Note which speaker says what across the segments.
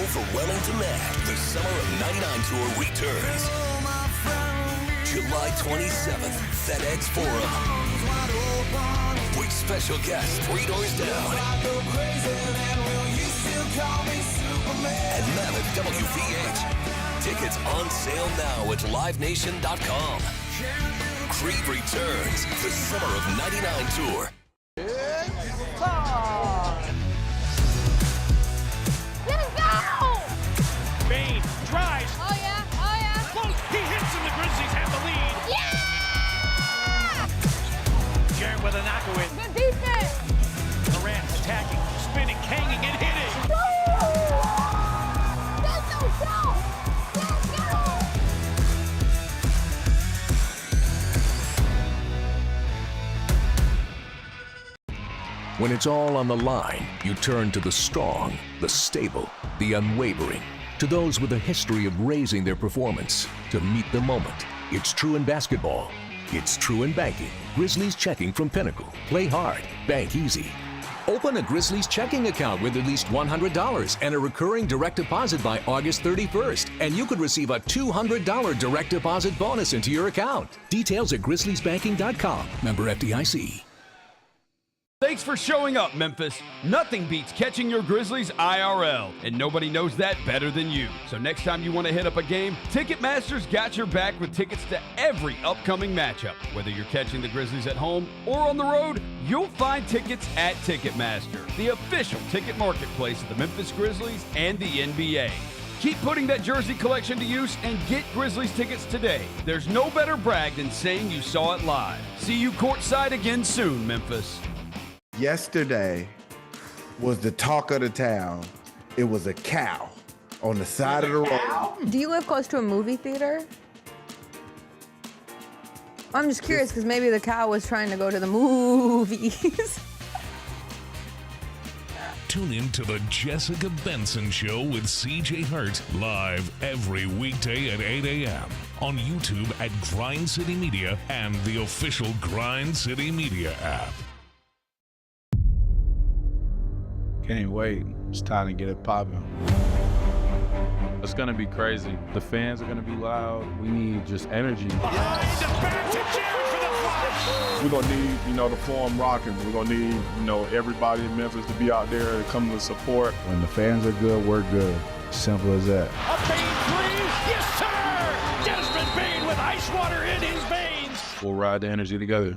Speaker 1: overwhelming demand, the Summer of '99 Tour returns. July 27th, FedEx Forum. With special guests 3 doors down. And Mammoth WVH. Tickets on sale now at livenation.com. Creed returns, the Summer of '99 Tour.
Speaker 2: It's time! Let's go!
Speaker 3: Bain drives.
Speaker 2: Oh yeah, oh yeah.
Speaker 3: Close. He hits and the Grizzlies have the lead.
Speaker 2: Yeah!
Speaker 3: Jared with a knockaway.
Speaker 2: Good defense!
Speaker 3: Durant attacking, spinning, hanging, and hitting.
Speaker 2: Let's go! Let's go!
Speaker 1: When it's all on the line, you turn to the strong, the stable, the unwavering. To those with a history of raising their performance to meet the moment. It's true in basketball. It's true in banking. Grizzlies checking from Pinnacle. Play hard. Bank easy. Open a Grizzlies checking account with at least $100 and a recurring direct deposit by August 31st. And you could receive a $200 direct deposit bonus into your account. Details at grizzliesbanking.com. Member FDIC.
Speaker 4: Thanks for showing up, Memphis. Nothing beats catching your Grizzlies IRL, and nobody knows that better than you. So next time you want to hit up a game, Ticketmaster's got your back with tickets to every upcoming matchup. Whether you're catching the Grizzlies at home or on the road, you'll find tickets at Ticketmaster, the official ticket marketplace of the Memphis Grizzlies and the NBA. Keep putting that jersey collection to use and get Grizzlies tickets today. There's no better brag than saying you saw it live. See you courtside again soon, Memphis.
Speaker 5: Yesterday was the talk of the town. It was a cow on the side of the road.
Speaker 6: Do you live close to a movie theater? I'm just curious because maybe the cow was trying to go to the movies.
Speaker 7: Tune in to the Jessica Benson Show with CJ Hurt live every weekday at 8 a.m. on YouTube at Grind City Media and the official Grind City Media app.
Speaker 8: Can't wait. It's time to get it popping. It's gonna be crazy. The fans are gonna be loud. We need just energy.
Speaker 9: We're gonna need, the Forum rocking. We're gonna need, everybody in Memphis to be out there and come to support.
Speaker 8: When the fans are good, we're good. Simple as that.
Speaker 3: A Bain three. Yes, sir! Desmond Bain with ice water in his veins.
Speaker 8: We'll ride the energy together.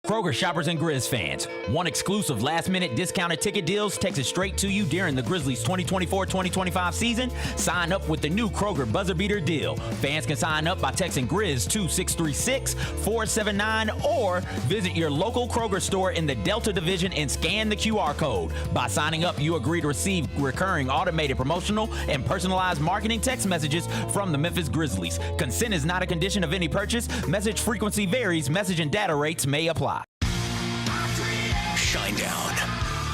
Speaker 10: Kroger shoppers and Grizz fans, one exclusive last-minute discounted ticket deals texted straight to you during the Grizzlies 2024-2025 season. Sign up with the new Kroger Buzzer Beater deal. Fans can sign up by texting Grizz to 636-479 or visit your local Kroger store in the Delta Division and scan the QR code. By signing up, you agree to receive recurring automated promotional and personalized marketing text messages from the Memphis Grizzlies. Consent is not a condition of any purchase. Message frequency varies. Message and data rates may apply.
Speaker 1: Shinedown.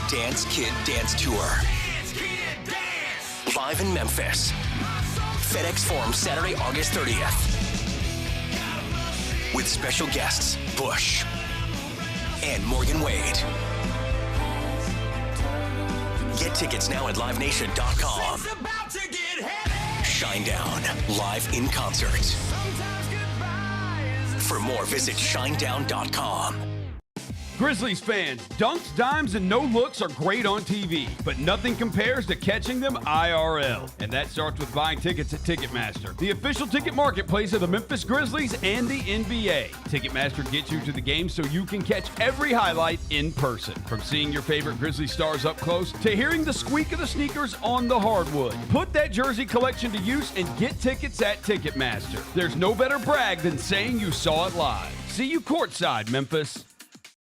Speaker 1: Dance Kid Dance Tour. Live in Memphis. FedEx Forum Saturday, August 30th. With special guests, Bush and Morgan Wade. Get tickets now at livenation.com. Shinedown, live in concert. For more, visit shinedown.com.
Speaker 4: Grizzlies fans, dunks, dimes, and no-looks are great on TV, but nothing compares to catching them IRL. And that starts with buying tickets at Ticketmaster, the official ticket marketplace of the Memphis Grizzlies and the NBA. Ticketmaster gets you to the game so you can catch every highlight in person. From seeing your favorite Grizzlies stars up close to hearing the squeak of the sneakers on the hardwood. Put that jersey collection to use and get tickets at Ticketmaster. There's no better brag than saying you saw it live. See you courtside, Memphis.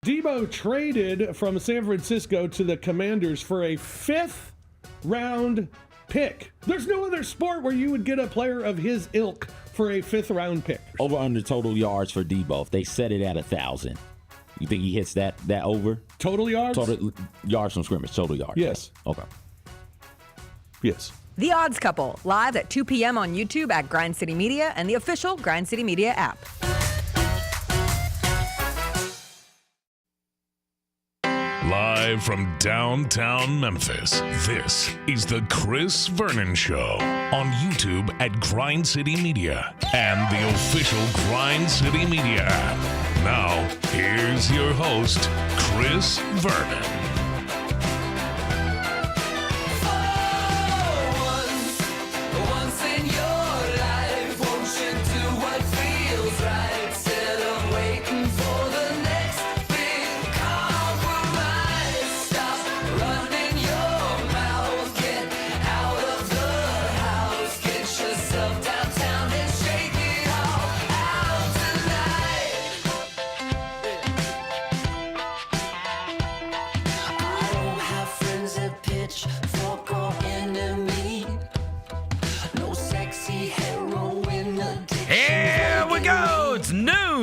Speaker 11: Debo traded from San Francisco to the Commanders for a 5th-round pick. There's no other sport where you would get a player of his ilk for a 5th-round pick.
Speaker 12: Over under total yards for Debo. If they set it at 1,000, you think he hits that over?
Speaker 11: Total yards?
Speaker 12: Total yards from scrimmage. Total yards.
Speaker 11: Yes.
Speaker 12: Okay.
Speaker 11: Yes.
Speaker 6: The Odds Couple, live at 2 p.m. on YouTube at Grind City Media and the official Grind City Media app.
Speaker 7: Live Live from downtown Memphis, this is the Chris Vernon Show on YouTube at Grind City Media and the official Grind City Media app. Now, here's your host, Chris Vernon.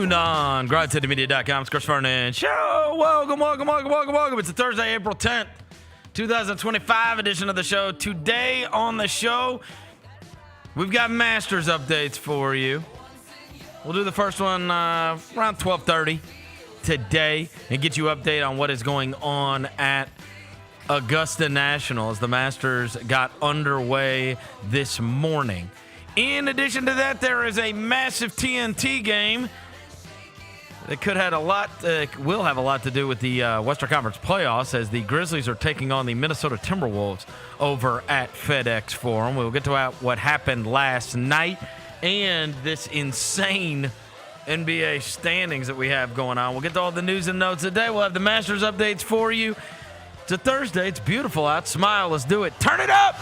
Speaker 13: On GrindCityMedia.com. It's Chris Vernon Show. Welcome. It's a Thursday, April 10th, 2025 edition of the show. Today on the show, we've got Masters updates for you. We'll do the first one around 12:30 today and get you update on what is going on at Augusta National as the Masters got underway this morning. In addition to that, there is a massive TNT game that will have a lot to do with the Western Conference playoffs as the Grizzlies are taking on the Minnesota Timberwolves over at FedEx Forum. We'll get to what happened last night and this insane NBA standings that we have going on. We'll get to all the news and notes today. We'll have the Masters updates for you. It's a Thursday. It's beautiful out. Smile. Let's do it. Turn it up.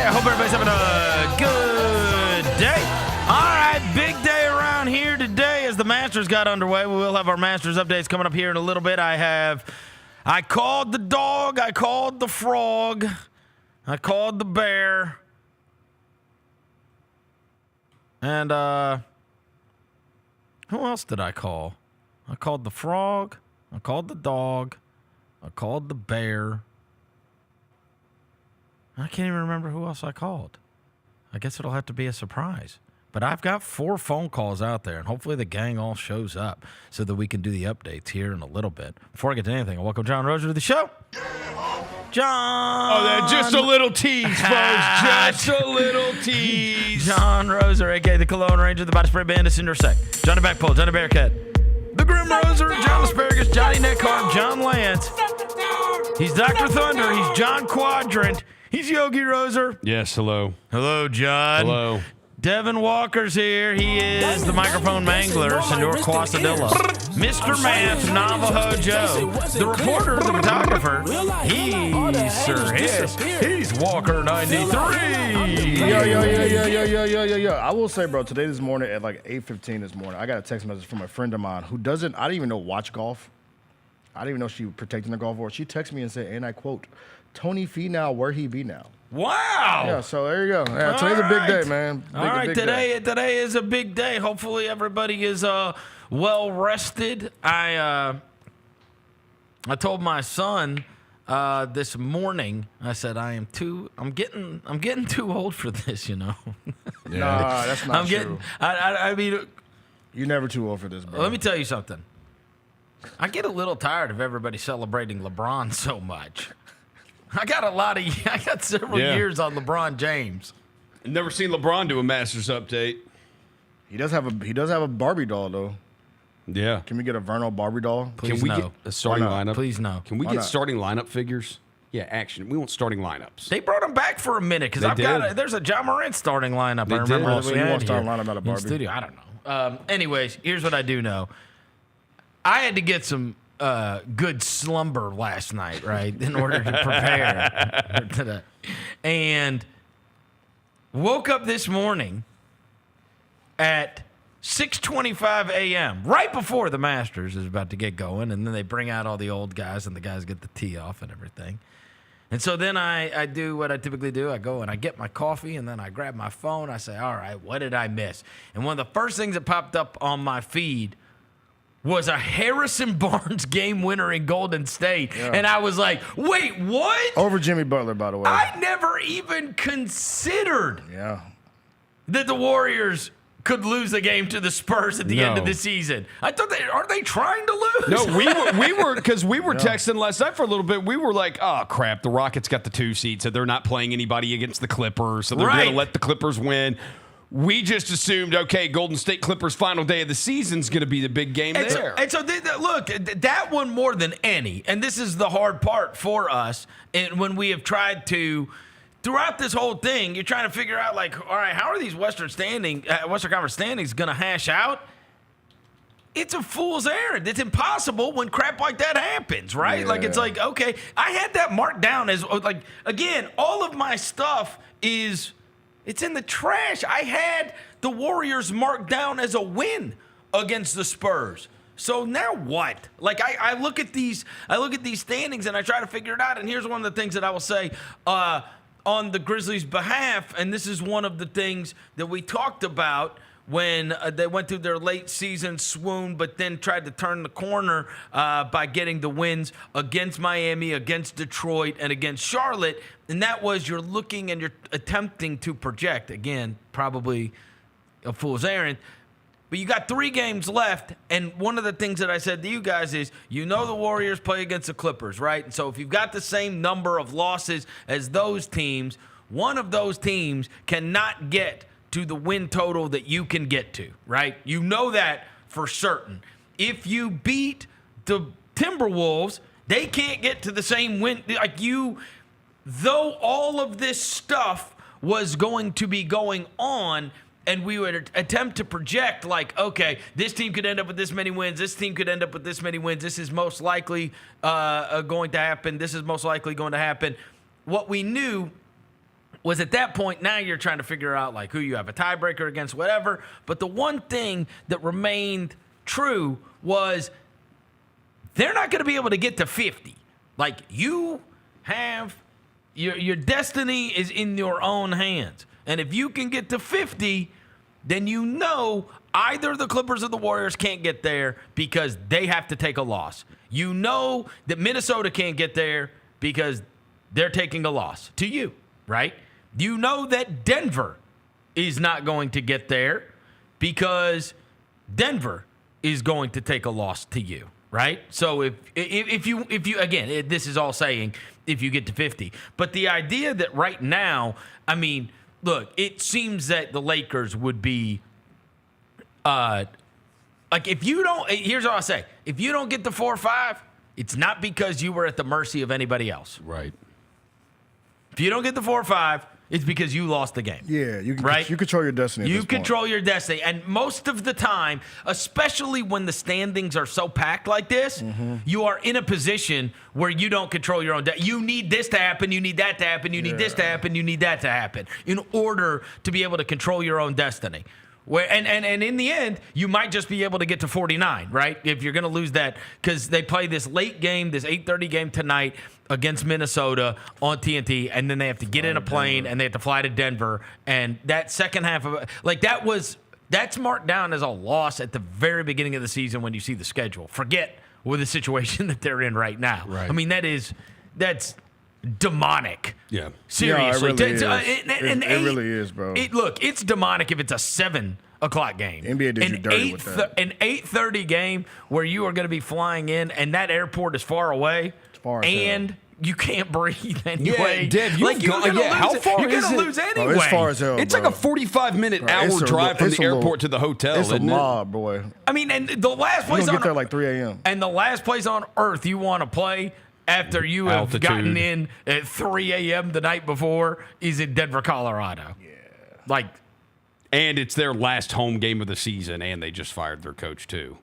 Speaker 13: Everybody's having a good day. All right, big day around here today as the Masters got underway. We will have our Masters updates coming up here in a little bit. I called the dog, I called the frog, I called the bear, and who else did I call? I called the frog, I called the dog, I called the bear. I can't even remember who else I called. I guess it'll have to be a surprise. But I've got 4 phone calls out there, and hopefully the gang all shows up so that we can do the updates here in a little bit. Before I get to anything, I welcome John Roser to the show. John!
Speaker 4: Oh, just a little tease, folks. Just a little tease.
Speaker 13: John Roser, a.k.a. the Cologne Ranger, the Body Spray Bandit, Intersect. Johnny Backpull, Johnny Bearcat. The Grim Roser, John Asparagus, Johnny Neckhardt, John Lance. He's Dr. Thunder. He's John Quadrant. He's Yogi Roser.
Speaker 4: Yes, hello.
Speaker 13: Hello, John.
Speaker 4: Hello.
Speaker 13: Devin Walker's here. He is the microphone mangler, Senor Quasadilla. Mr. Math, Navajo Joe. The reporter, the photographer, he's Walker 93.
Speaker 14: Yo. I will say, bro, this morning at like 8:15 this morning, I got a text message from a friend of mine who I didn't even know watch golf. I didn't even know she was protecting the golf course. She texted me and said, and I quote, Tony Finau, where he be now?
Speaker 13: Wow.
Speaker 14: Yeah, so there you go. Yeah, today's a big day, man.
Speaker 13: Today is a big day. Hopefully everybody is well rested. I told my son this morning, I said I'm getting too old for this, you know.
Speaker 14: Yeah. Nah, that's not true.
Speaker 13: I mean,
Speaker 14: you're never too old for this, bro.
Speaker 13: Let me tell you something. I get a little tired of everybody celebrating LeBron so much. I got several years on LeBron James.
Speaker 4: Never seen LeBron do a Masters update.
Speaker 14: He does have a Barbie doll though.
Speaker 4: Yeah.
Speaker 14: Can we get a Vernon Barbie doll?
Speaker 4: Can we get a starting lineup?
Speaker 13: Please no.
Speaker 4: Can we get starting lineup figures? Yeah, action. We want starting lineups.
Speaker 13: They brought him back for a minute because there's a John Morant starting lineup. I remember that we had
Speaker 14: starting lineup out of Barbie.
Speaker 13: Studio. I don't know. Anyways, here's what I do know. I had to get some good slumber last night, right, in order to prepare for today. And woke up this morning at 6:25 a.m., right before the Masters is about to get going, and then they bring out all the old guys, and the guys get the tee off and everything. And so then I do what I typically do. I go and I get my coffee, and then I grab my phone. I say, all right, what did I miss? And one of the first things that popped up on my feed was a Harrison Barnes game winner in Golden State.
Speaker 14: Yeah.
Speaker 13: And I was like, wait, what?
Speaker 14: Over Jimmy Butler, by the way.
Speaker 13: I never even considered that the Warriors could lose a game to the Spurs at the end of the season. I thought aren't they trying to lose?
Speaker 4: No, we were because we were texting last night for a little bit. We were like, oh crap, the Rockets got the 2 seed, so they're not playing anybody against the Clippers, so they're going to let the Clippers win. We just assumed, okay, Golden State Clippers final day of the season is going to be the big game there.
Speaker 13: And so look, that one more than any, and this is the hard part for us, and when we have tried to. Throughout this whole thing, you're trying to figure out, like, all right, how are these Western Conference standings going to hash out? It's a fool's errand. It's impossible when crap like that happens, right? Like, it's like, okay, I had that marked down as, like, again, all of my stuff it's in the trash. I had the Warriors marked down as a win against the Spurs. So now what? Like, I look at these standings and I try to figure it out. And here's one of the things that I will say, on the Grizzlies' behalf, and this is one of the things that we talked about when they went through their late season swoon, but then tried to turn the corner by getting the wins against Miami, against Detroit, and against Charlotte. And that was you're looking and you're attempting to project. Again, probably a fool's errand. But you got 3 games left, and one of the things that I said to you guys is, the Warriors play against the Clippers, right? And so if you've got the same number of losses as those teams, one of those teams cannot get to the win total that you can get to, right? You know that for certain. If you beat the Timberwolves, they can't get to the same win. Like though all of this stuff was going to be going on, and we would attempt to project, like, okay, this team could end up with this many wins. This team could end up with this many wins. This is most likely going to happen. This is most likely going to happen. What we knew was at that point, now you're trying to figure out, like, who you have a tiebreaker against, whatever. But the one thing that remained true was they're not going to be able to get to 50. Like, you have your destiny is in your own hands. And if you can get to 50, then either the Clippers or the Warriors can't get there because they have to take a loss. You know that Minnesota can't get there because they're taking a loss to you, right? You know that Denver is not going to get there because Denver is going to take a loss to you, right? So if you again, this is all saying if you get to 50. But the idea that right now, I mean, look, it seems that the Lakers would be, like, if you don't, here's what I'll say. If you don't get the 4 or 5, it's not because you were at the mercy of anybody else.
Speaker 4: Right.
Speaker 13: If you don't get the 4 or 5, it's because you lost the game.
Speaker 14: Yeah, you
Speaker 13: right?
Speaker 14: You control your destiny.
Speaker 13: You control your destiny. And most of the time, especially when the standings are so packed like this, you are in a position where you don't control your own destiny. You need this to happen. You need that to happen. You need this to happen. You need that to happen in order to be able to control your own destiny. And in the end, you might just be able to get to 49, right? If you're going to lose that, because they play this late game, this 8:30 game tonight against Minnesota on TNT, and then they have to get in a plane and they have to fly to Denver. And that second half of it, like that's marked down as a loss at the very beginning of the season when you see the schedule. Forget with the situation that they're in right now.
Speaker 4: Right.
Speaker 13: I mean, that's demonic.
Speaker 4: Yeah.
Speaker 13: Seriously.
Speaker 14: Yeah, it really is, bro.
Speaker 13: Look, it's demonic if it's a 7 o'clock game.
Speaker 14: NBA did you dirty with that.
Speaker 13: An 8:30 game where you are going to be flying in and that airport is far away.
Speaker 14: It's far as
Speaker 13: and
Speaker 14: hell.
Speaker 13: You can't breathe anyway.
Speaker 4: Yeah, Dev,
Speaker 13: like you're going to lose.
Speaker 4: How far
Speaker 13: you're
Speaker 4: is
Speaker 13: going to
Speaker 4: it?
Speaker 13: lose anyway.
Speaker 14: Bro, it's far as hell,
Speaker 4: It's
Speaker 14: bro.
Speaker 4: like a 45-minute hour drive from the airport to the hotel,
Speaker 14: It's
Speaker 4: isn't
Speaker 14: a mob, boy.
Speaker 13: I mean, and the last
Speaker 14: You
Speaker 13: place
Speaker 14: don't
Speaker 13: on
Speaker 14: get there like 3 a.m.
Speaker 13: And the last place on earth you want to play after you have
Speaker 4: Altitude.
Speaker 13: gotten in at 3 a.m. the night before is in Denver, Colorado. Yeah. Like,
Speaker 4: and it's their last home game of the season, and they just fired their coach, too.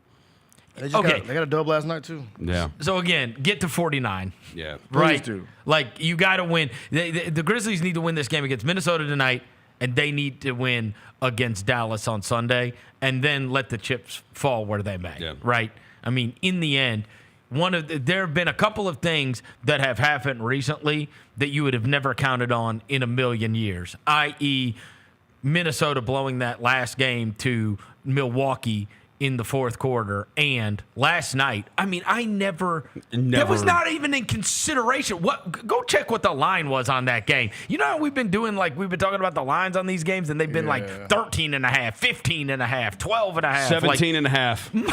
Speaker 14: They got a dub last night, too.
Speaker 4: Yeah.
Speaker 13: So, again, get to 49.
Speaker 4: Yeah.
Speaker 13: Right?
Speaker 14: Please do.
Speaker 13: Like, you got to win. The Grizzlies need to win this game against Minnesota tonight, and they need to win against Dallas on Sunday, and then let the chips fall where they may.
Speaker 4: Yeah.
Speaker 13: Right? I mean, in the end, there have been a couple of things that have happened recently that you would have never counted on in a million years, i.e., Minnesota blowing that last game to Milwaukee in the fourth quarter, and last night, I mean, that was not even in consideration. Go check what the line was on that game. You know how we've been talking about the lines on these games, and they've been like 13.5, 15.5, 12.5.
Speaker 4: 17.5.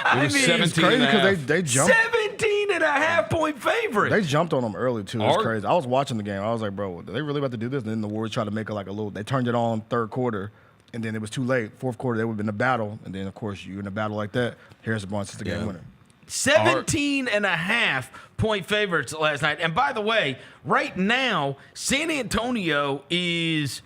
Speaker 13: I
Speaker 4: was
Speaker 13: mean,
Speaker 4: 17
Speaker 14: It's crazy because they jumped.
Speaker 13: 17.5 point favorite.
Speaker 14: They jumped on them early too. It's crazy. I was watching the game. I was like, bro, are they really about to do this? And then the Warriors tried to make it like a little. They turned it on third quarter, and then it was too late. Fourth quarter, they would have been in a battle, and then of course you in a battle like that. Harrison Barnes is the game winner.
Speaker 13: 17.5 point favorites last night. And by the way, right now San Antonio is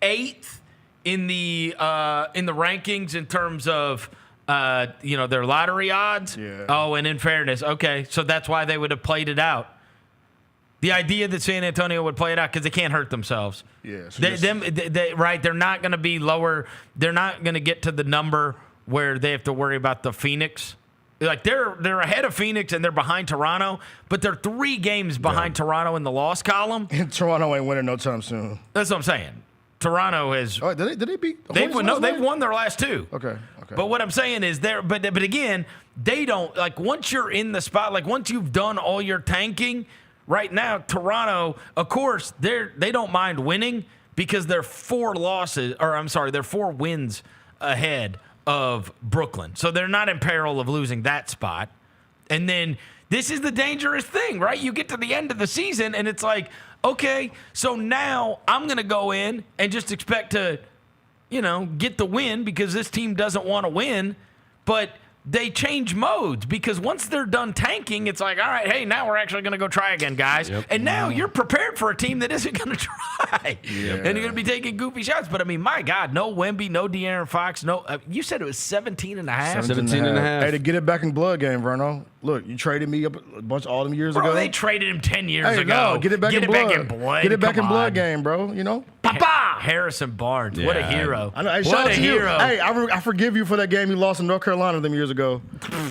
Speaker 13: 8th in the rankings in terms of. Their lottery odds.
Speaker 14: Yeah.
Speaker 13: Oh, and in fairness, okay, so that's why they would have played it out. The idea that San Antonio would play it out because they can't hurt themselves.
Speaker 14: Yeah. So
Speaker 13: they're not going to be lower. They're not going to get to the number where they have to worry about the Phoenix. Like they're ahead of Phoenix and they're behind Toronto, but they're 3 games behind Toronto in the loss column.
Speaker 14: And Toronto ain't winning no time soon.
Speaker 13: That's what I'm saying. Toronto has.
Speaker 14: Oh, did they beat?
Speaker 13: They've won their last 2.
Speaker 14: Okay.
Speaker 13: But what I'm saying is but again, they don't like once you're in the spot, like once you've done all your tanking. Right now, Toronto, of course, they don't mind winning because they're 4 wins ahead of Brooklyn, so they're not in peril of losing that spot. And then this is the dangerous thing, right? You get to the end of the season, and it's like, okay, so now I'm going to go in and just expect to, get the win because this team doesn't want to win. But they change modes because once they're done tanking, it's like, all right, hey, now we're actually going to go try again, guys.
Speaker 4: Yep.
Speaker 13: And now you're prepared for a team that isn't going to try.
Speaker 14: Yeah.
Speaker 13: And you're going to be taking goofy shots. But, I mean, my God, no Wemby, no De'Aaron Fox. No, you said it was 17.5?
Speaker 4: 17.5.
Speaker 14: Hey, to get it back in blood game, Vernon. Look, you traded me up a bunch all them years ago.
Speaker 13: They traded him 10 years ago.
Speaker 14: No, get it back in blood. Get it back in blood game, bro.
Speaker 13: Papa! Harrison Barnes. What a hero.
Speaker 14: I know. Hey,
Speaker 13: what
Speaker 14: shout
Speaker 13: a
Speaker 14: out to
Speaker 13: hero.
Speaker 14: You. Hey, I forgive you for that game you lost in North Carolina them years ago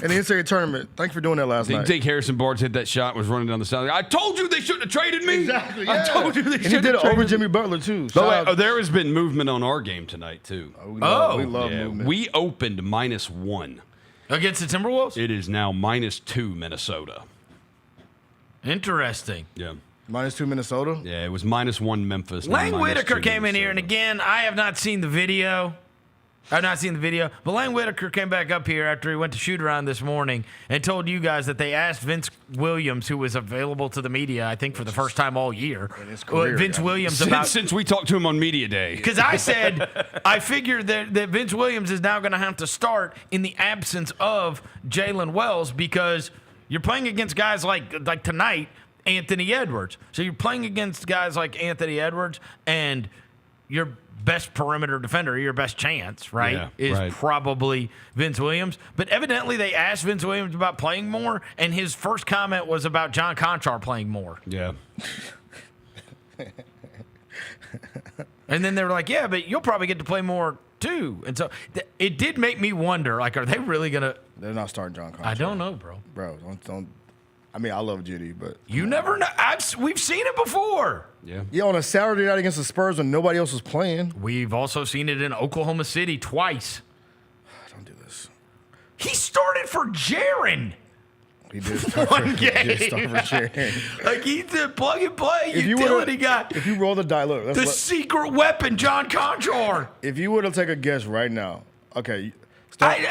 Speaker 14: in the NCAA tournament. Thanks for doing that last night.
Speaker 4: You think Harrison Barnes hit that shot, was running down the side. I told you they shouldn't have traded me.
Speaker 14: Exactly.
Speaker 4: I told you they shouldn't have traded me.
Speaker 14: And he did it over Jimmy Butler, too.
Speaker 4: There has been movement on our game tonight, too.
Speaker 14: We love movement.
Speaker 4: We opened -1.
Speaker 13: Against the Timberwolves?
Speaker 4: It is now -2 Minnesota.
Speaker 13: Interesting.
Speaker 4: Yeah.
Speaker 14: -2 Minnesota?
Speaker 4: Yeah, it was -1 Memphis.
Speaker 13: Lang Whitaker came in here, and again, I have not seen the video. But Lang Whitaker came back up here after he went to shoot around this morning and told you guys that they asked Vince Williams, who was available to the media, I think, for the first time all year. Vince Williams
Speaker 4: since we talked to him on media day.
Speaker 13: Because I said, I figured that Vince Williams is now going to have to start in the absence of Jaylen Wells because you're playing against guys like tonight, Anthony Edwards. So you're playing against guys like Anthony Edwards, and your best perimeter defender, your best chance, right, is probably Vince Williams. But evidently they asked Vince Williams about playing more, and his first comment was about John Conchar playing more.
Speaker 4: Yeah.
Speaker 13: And then they were like, yeah, but you'll probably get to play more too. And so it did make me wonder, like, are they really going to...
Speaker 14: They're not starting John Conchar.
Speaker 13: I don't know, bro.
Speaker 14: Bro, don't. I mean, I love Judy, but...
Speaker 13: You never know. We've seen it before.
Speaker 14: Yeah, on a Saturday night against the Spurs when nobody else was playing.
Speaker 13: We've also seen it in Oklahoma City twice.
Speaker 14: Don't do this.
Speaker 13: He started for Jaren.
Speaker 14: He did start for
Speaker 13: Jaren. Like, he's the plug and play utility guy.
Speaker 14: If you roll the die, look.
Speaker 13: The secret weapon, John Conchar.
Speaker 14: If you were to take a guess right now, okay...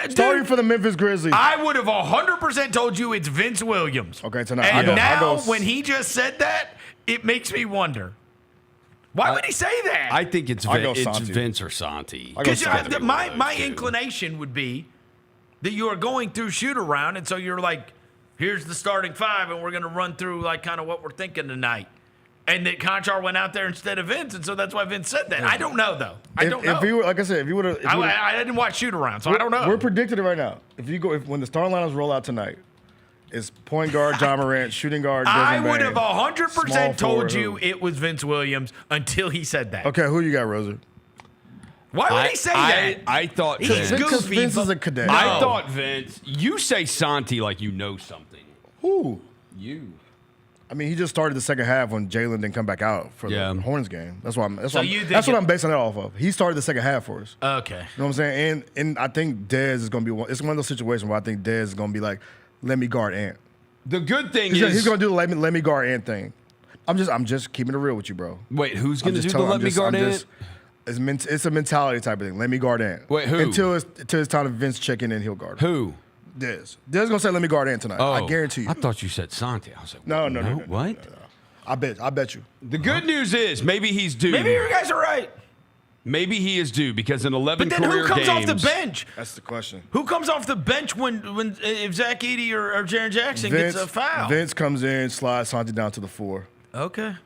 Speaker 14: Starting for the Memphis Grizzlies.
Speaker 13: I would have 100% told you it's Vince Williams.
Speaker 14: Okay, tonight.
Speaker 13: And when he just said that, it makes me wonder. Why would he say that?
Speaker 4: I think it's Vince or Santi.
Speaker 13: Because my inclination would be that you are going through shoot around, and so you're like, here's the starting 5, and we're going to run through like kind of what we're thinking tonight. And that Conchar went out there instead of Vince, and so that's why Vince said that. I don't know, though. I don't know.
Speaker 14: If you were, like I said, if you would have...
Speaker 13: I didn't watch shoot around, so I don't know.
Speaker 14: We're predicting it right now. When the starting lineups roll out tonight, it's point guard John Morant, shooting guard Desmond
Speaker 13: I would
Speaker 14: Bane,
Speaker 13: have 100% told you
Speaker 14: who?
Speaker 13: it was Vince Williams until he said that.
Speaker 14: Okay, who you got, Roser?
Speaker 13: Why would he say that?
Speaker 4: I thought
Speaker 13: he's
Speaker 4: Vince.
Speaker 13: goofy.
Speaker 14: Vince is a cadet.
Speaker 4: I thought Vince. You say Santi like you know something.
Speaker 14: Who?
Speaker 4: You.
Speaker 14: I mean, he just started the second half when Jaylen didn't come back out for the Hornets game. That's what I'm basing it off of. He started the second half for us.
Speaker 13: Okay.
Speaker 14: You know what I'm saying? And I think Dez is going to be it's one of those situations where I think Dez is going to be like, let me guard Ant.
Speaker 4: The good thing
Speaker 14: he's going to do the let me guard Ant thing. I'm just keeping it real with you, bro.
Speaker 4: Wait, who's going to do the let me guard Ant?
Speaker 14: It's a mentality type of thing. Let me guard Ant.
Speaker 4: Wait, who?
Speaker 14: Until it's time to Vince check in and he'll guard him.
Speaker 4: Who?
Speaker 14: Dez. Dez gonna say let me guard Ant tonight. I guarantee you.
Speaker 4: I thought you said Santi. I was like,
Speaker 14: no.
Speaker 4: What?
Speaker 14: No. I bet you.
Speaker 4: The good news is maybe he's due.
Speaker 13: Maybe you guys are right.
Speaker 4: Maybe he is due because in 11
Speaker 13: But then
Speaker 4: career
Speaker 13: who comes
Speaker 4: games,
Speaker 13: off the bench?
Speaker 14: That's the question.
Speaker 13: Who comes off the bench when if Zach Edey or Jaren Jackson gets a foul?
Speaker 14: Vince comes in, slides Santi down to the 4.
Speaker 13: Okay.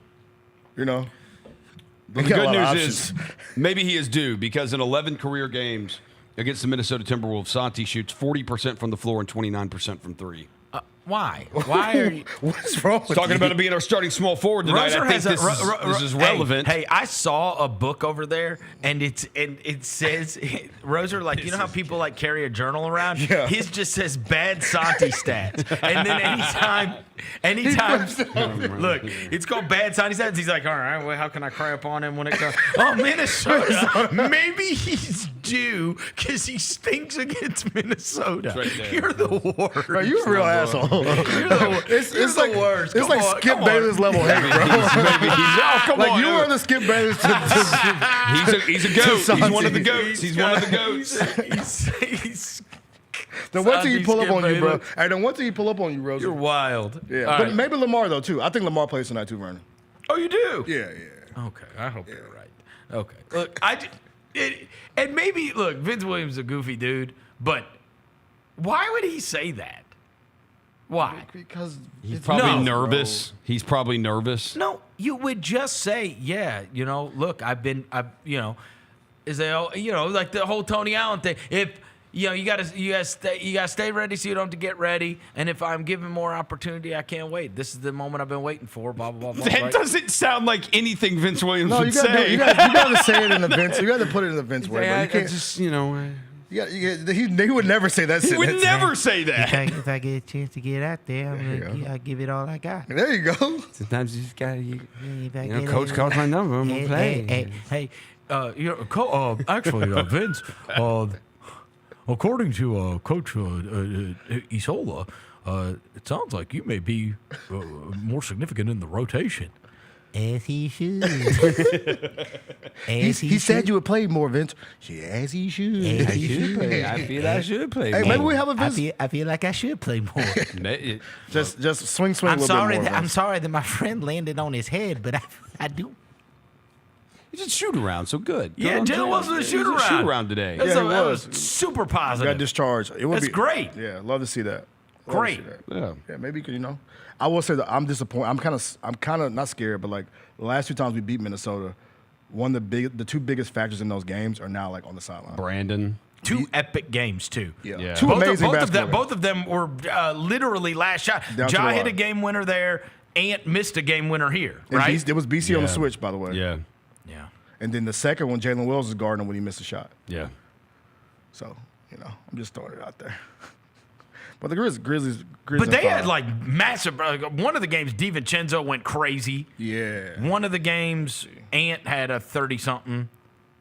Speaker 14: You know.
Speaker 4: Well, the good news is maybe he is due because in 11 career games against the Minnesota Timberwolves, Santi shoots 40% from the floor and 29% from 3.
Speaker 13: Why? Why are you?
Speaker 14: What's wrong with
Speaker 4: Talking
Speaker 14: you?
Speaker 4: about it being our starting small forward tonight.
Speaker 13: Roser
Speaker 4: I think this is relevant.
Speaker 13: Hey, I saw a book over there, and it says Roser, like you know how people like carry a journal around.
Speaker 14: Yeah.
Speaker 13: His just says bad Santi stats, and then anytime, look, it's called bad Santi stats. He's like, all right, well, how can I crap on him when it comes? Oh, Minnesota, maybe he's due because he stinks against Minnesota.
Speaker 4: Right there.
Speaker 13: You're the worst.
Speaker 14: Bro, you're a real asshole.
Speaker 13: It's
Speaker 14: like
Speaker 13: the worst.
Speaker 14: It's like Skip Bayless level hate, bro.
Speaker 4: Come on.
Speaker 14: You were the Skip Bayless.
Speaker 4: He's a goat. He's one of the goats. He's one of the goats.
Speaker 13: He's
Speaker 14: Then wait till you pull up
Speaker 13: Skip
Speaker 14: on you, bro.
Speaker 13: Bayless.
Speaker 14: Hey, then wait till you pull up on you, Rose.
Speaker 13: You're wild.
Speaker 14: Yeah,
Speaker 13: All
Speaker 14: but
Speaker 13: right.
Speaker 14: maybe Lamar though too. I think Lamar plays tonight too, Vernon.
Speaker 13: Oh, you do?
Speaker 14: Yeah.
Speaker 13: Okay, I hope you're right. Okay, look, and maybe look, Vince Williams is a goofy dude, but why would he say that? Why?
Speaker 14: Because
Speaker 4: He's probably nervous. He's probably nervous.
Speaker 13: No, you would just say, yeah, look, is they, like the whole Tony Allen thing. If you gotta stay ready so you don't have to get ready. And if I'm given more opportunity, I can't wait. This is the moment I've been waiting for. Blah blah blah.
Speaker 4: That
Speaker 13: right?
Speaker 4: doesn't sound like anything Vince Williams
Speaker 14: No,
Speaker 4: would
Speaker 14: you gotta
Speaker 4: say.
Speaker 14: you gotta say it in the Vince. You gotta put it in the Vince way. Bro. You can't
Speaker 4: just
Speaker 14: he would never say that.
Speaker 4: He would never say that.
Speaker 15: If I get a chance to get out there, I'll give it all I got.
Speaker 14: There you go.
Speaker 4: Sometimes you just gotta,
Speaker 15: coach
Speaker 4: calls my number, I'm gonna play.
Speaker 15: Hey, actually, Vince, according to Coach Isola, it sounds like you may be more significant in the rotation. As he should.
Speaker 14: He said you would play more, Vince. As he should.
Speaker 15: As he should play.
Speaker 4: I feel I should play
Speaker 14: Hey,
Speaker 4: more.
Speaker 14: maybe we have a Vince.
Speaker 15: I feel like I should play more.
Speaker 14: Just swing a
Speaker 15: I'm
Speaker 14: little
Speaker 15: sorry.
Speaker 14: bit more.
Speaker 15: I'm sorry that my friend landed on his head, but I do.
Speaker 4: He's just shoot around, so good.
Speaker 13: Yeah, Jaylen Wells was a shoot around.
Speaker 4: Shoot around today.
Speaker 13: That
Speaker 14: he
Speaker 13: was
Speaker 14: was.
Speaker 13: super
Speaker 14: Got
Speaker 13: positive.
Speaker 14: discharged. It would
Speaker 13: That's
Speaker 14: be
Speaker 13: great.
Speaker 14: Yeah, love to see that. Love to
Speaker 13: Great.
Speaker 14: see that.
Speaker 4: Yeah.
Speaker 14: Maybe you could, I will say that I'm disappointed. I'm kind of not scared, but like the last 2 times we beat Minnesota, the 2 biggest factors in those games are now like on the sideline.
Speaker 4: Brandon.
Speaker 13: 2 epic games too.
Speaker 14: Yeah. 2 amazing basketball games.
Speaker 13: Both of them were literally last shot.
Speaker 14: Down to
Speaker 13: Ja
Speaker 14: the
Speaker 13: hit a
Speaker 14: wire.
Speaker 13: game winner there. Ant missed a game winner here.
Speaker 14: And
Speaker 13: Right?
Speaker 14: it was BC on the switch, by the way.
Speaker 4: Yeah.
Speaker 13: Yeah.
Speaker 14: And then the second one, Jaylen Wells is guarding when he missed a shot.
Speaker 4: Yeah.
Speaker 14: So, I'm just throwing it out there. But the Grizzlies.
Speaker 13: But they had like massive. One of the games, DiVincenzo went crazy.
Speaker 14: Yeah.
Speaker 13: One of the games, Ant had a 30-something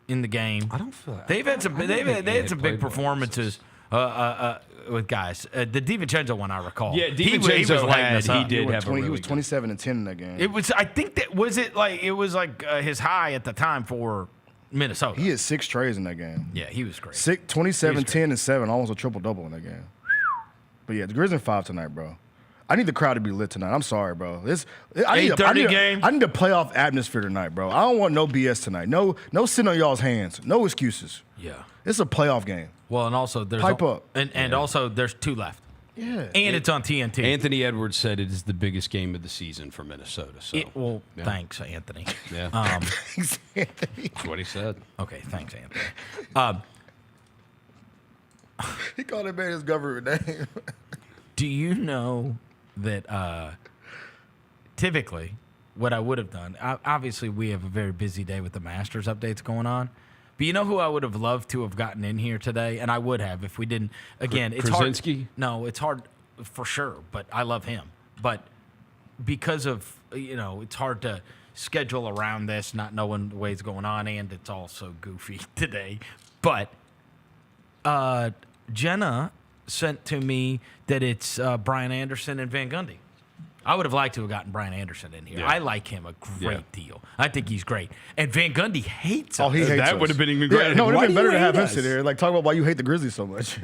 Speaker 13: in the game.
Speaker 4: I don't feel that.
Speaker 13: They've had some. They had some big performances with guys. The DiVincenzo one, I recall.
Speaker 4: Yeah,
Speaker 13: he was
Speaker 4: DiVincenzo
Speaker 13: lighting us
Speaker 4: he
Speaker 13: up.
Speaker 4: did have a really
Speaker 14: He was
Speaker 4: good-
Speaker 14: 27 and 10 in that game.
Speaker 13: It was. I think that was it. Like it was like his high at the time for Minnesota.
Speaker 14: He had 6 trays in that game.
Speaker 13: Yeah, he was great.
Speaker 14: 27, 10, and 7, almost a triple-double in that game. But yeah, the Grizzlies 5 tonight, bro. I need the crowd to be lit tonight. I'm sorry, bro. I need
Speaker 13: 8:30 game.
Speaker 14: I need a playoff atmosphere tonight, bro. I don't want no BS tonight. No sitting on y'all's hands. No excuses.
Speaker 13: Yeah.
Speaker 14: It's a playoff game.
Speaker 13: Well, and also there's
Speaker 14: Pipe up.
Speaker 13: and also there's 2 left.
Speaker 14: Yeah.
Speaker 13: And it's on TNT.
Speaker 4: Anthony Edwards said it is the biggest game of the season for Minnesota. So
Speaker 13: Thanks, Anthony.
Speaker 4: Yeah.
Speaker 14: Thanks, Anthony.
Speaker 4: That's what he said.
Speaker 13: Okay, thanks, Anthony.
Speaker 14: He called him his government name.
Speaker 13: Do you know that typically what I would have done, obviously we have a very busy day with the Masters updates going on, But you know who I would have loved to have gotten in here today, and I would have if we didn't. Again, it's
Speaker 4: Krasinski?
Speaker 13: hard. No, it's hard for sure. But I love him. But because of it's hard to schedule around this, not knowing the way it's going on, and it's all so goofy today. But Jenna sent to me that it's Brian Anderson and Van Gundy. I would have liked to have gotten Brian Anderson in here.
Speaker 4: Yeah.
Speaker 13: I like him a great deal. I think he's great. And Van Gundy hates us.
Speaker 14: Oh, he hates us.
Speaker 4: That would have been even great.
Speaker 14: Yeah, no, it would
Speaker 4: Why
Speaker 14: have been
Speaker 4: do
Speaker 14: better
Speaker 4: you
Speaker 14: to have
Speaker 4: hate
Speaker 14: him
Speaker 4: us?
Speaker 14: sit here. Like, talk about why you hate the Grizzlies so much.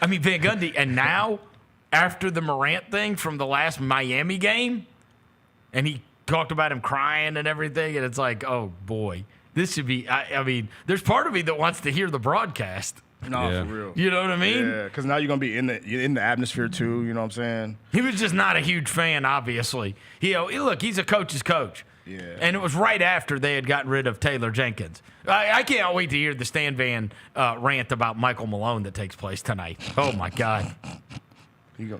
Speaker 13: I mean, Van Gundy, and now, after the Morant thing from the last Miami game, and he talked about him crying and everything, and it's like, oh, boy. This should be, I mean, there's part of me that wants to hear the broadcast.
Speaker 14: No, for real.
Speaker 13: You know what I mean?
Speaker 14: Yeah, because now you're going to be in the atmosphere, too. You know what I'm saying?
Speaker 13: He was just not a huge fan, obviously. Look, he's a coach's coach.
Speaker 14: Yeah.
Speaker 13: And it was right after they had gotten rid of Taylor Jenkins. I can't wait to hear the Stan Van rant about Michael Malone that takes place tonight. Oh, my God.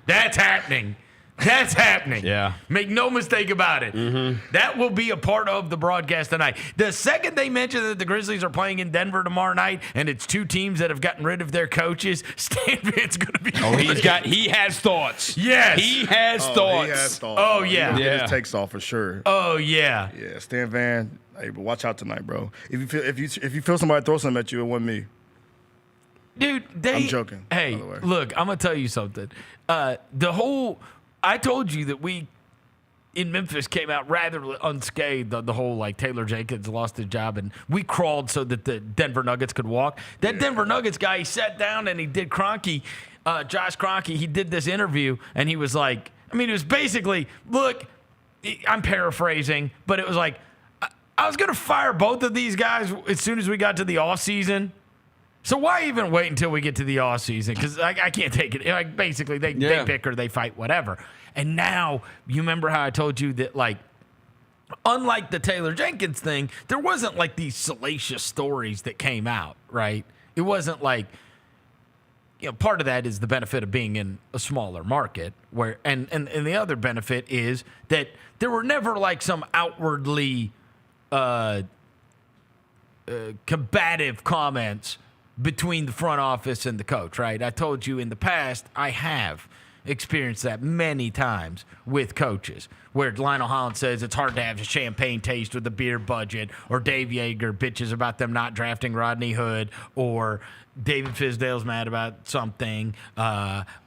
Speaker 13: That's happening. That's happening.
Speaker 4: Yeah.
Speaker 13: Make no mistake about it.
Speaker 4: Mm-hmm.
Speaker 13: That will be a part of the broadcast tonight. The second they mention that the Grizzlies are playing in Denver tomorrow night, and it's two teams that have gotten rid of their coaches, Stan Van's going to be.
Speaker 4: Oh, he has thoughts.
Speaker 13: Yes.
Speaker 4: He has thoughts.
Speaker 14: He has thoughts.
Speaker 13: Oh, yeah.
Speaker 14: He get his takes off for sure.
Speaker 13: Oh, yeah.
Speaker 14: Yeah, Stan Van. Hey, but watch out tonight, bro. If you feel somebody throw something at you, it wasn't me.
Speaker 13: Dude,
Speaker 14: I'm joking.
Speaker 13: Hey,
Speaker 14: by the way.
Speaker 13: look, I'm going to tell you something. I told you that we in Memphis came out rather unscathed on the whole, like, Taylor Jenkins lost his job, and we crawled so that the Denver Nuggets could walk. That Denver Nuggets guy, he sat down and he did Kroenke, Josh Kroenke, he did this interview, and he was like, I mean, it was basically, look, I'm paraphrasing, but it was like, I was going to fire both of these guys as soon as we got to the offseason. So why even wait until we get to the offseason? Because I can't take it. Like, basically, they bicker, they fight, whatever. And now, you remember how I told you that, like, unlike the Taylor Jenkins thing, there wasn't, like, these salacious stories that came out, right? It wasn't like, part of that is the benefit of being in a smaller market, where and the other benefit is that there were never, like, some outwardly combative comments between the front office and the coach, right? I told you in the past, I have experienced that many times with coaches, where Lionel Holland says it's hard to have a champagne taste with a beer budget, or Dave Yeager bitches about them not drafting Rodney Hood, or David Fizdale's mad about something,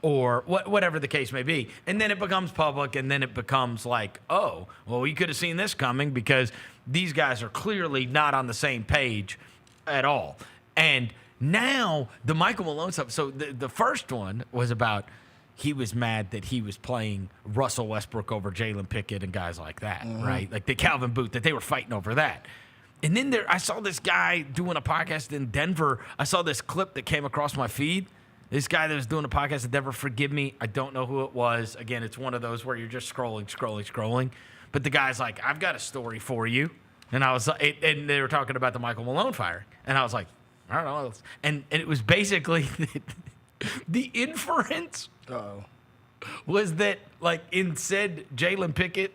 Speaker 13: or whatever the case may be. And then it becomes public, and then it becomes like, oh, well, you could have seen this coming because these guys are clearly not on the same page at all. And now the Michael Malone stuff. So the first one was about he was mad that he was playing Russell Westbrook over Jalen Pickett and guys like that, right? Like the Calvin Booth, that they were fighting over that. And then I saw this guy doing a podcast in Denver. I saw this clip that came across my feed. This guy that was doing a podcast in Denver, forgive me, I don't know who it was. Again, it's one of those where you're just scrolling. But the guy's like, I've got a story for you. And I was, and they were talking about the Michael Malone firing. And I was like, I don't know. And it was basically the inference was that, like, in said Jalen Pickett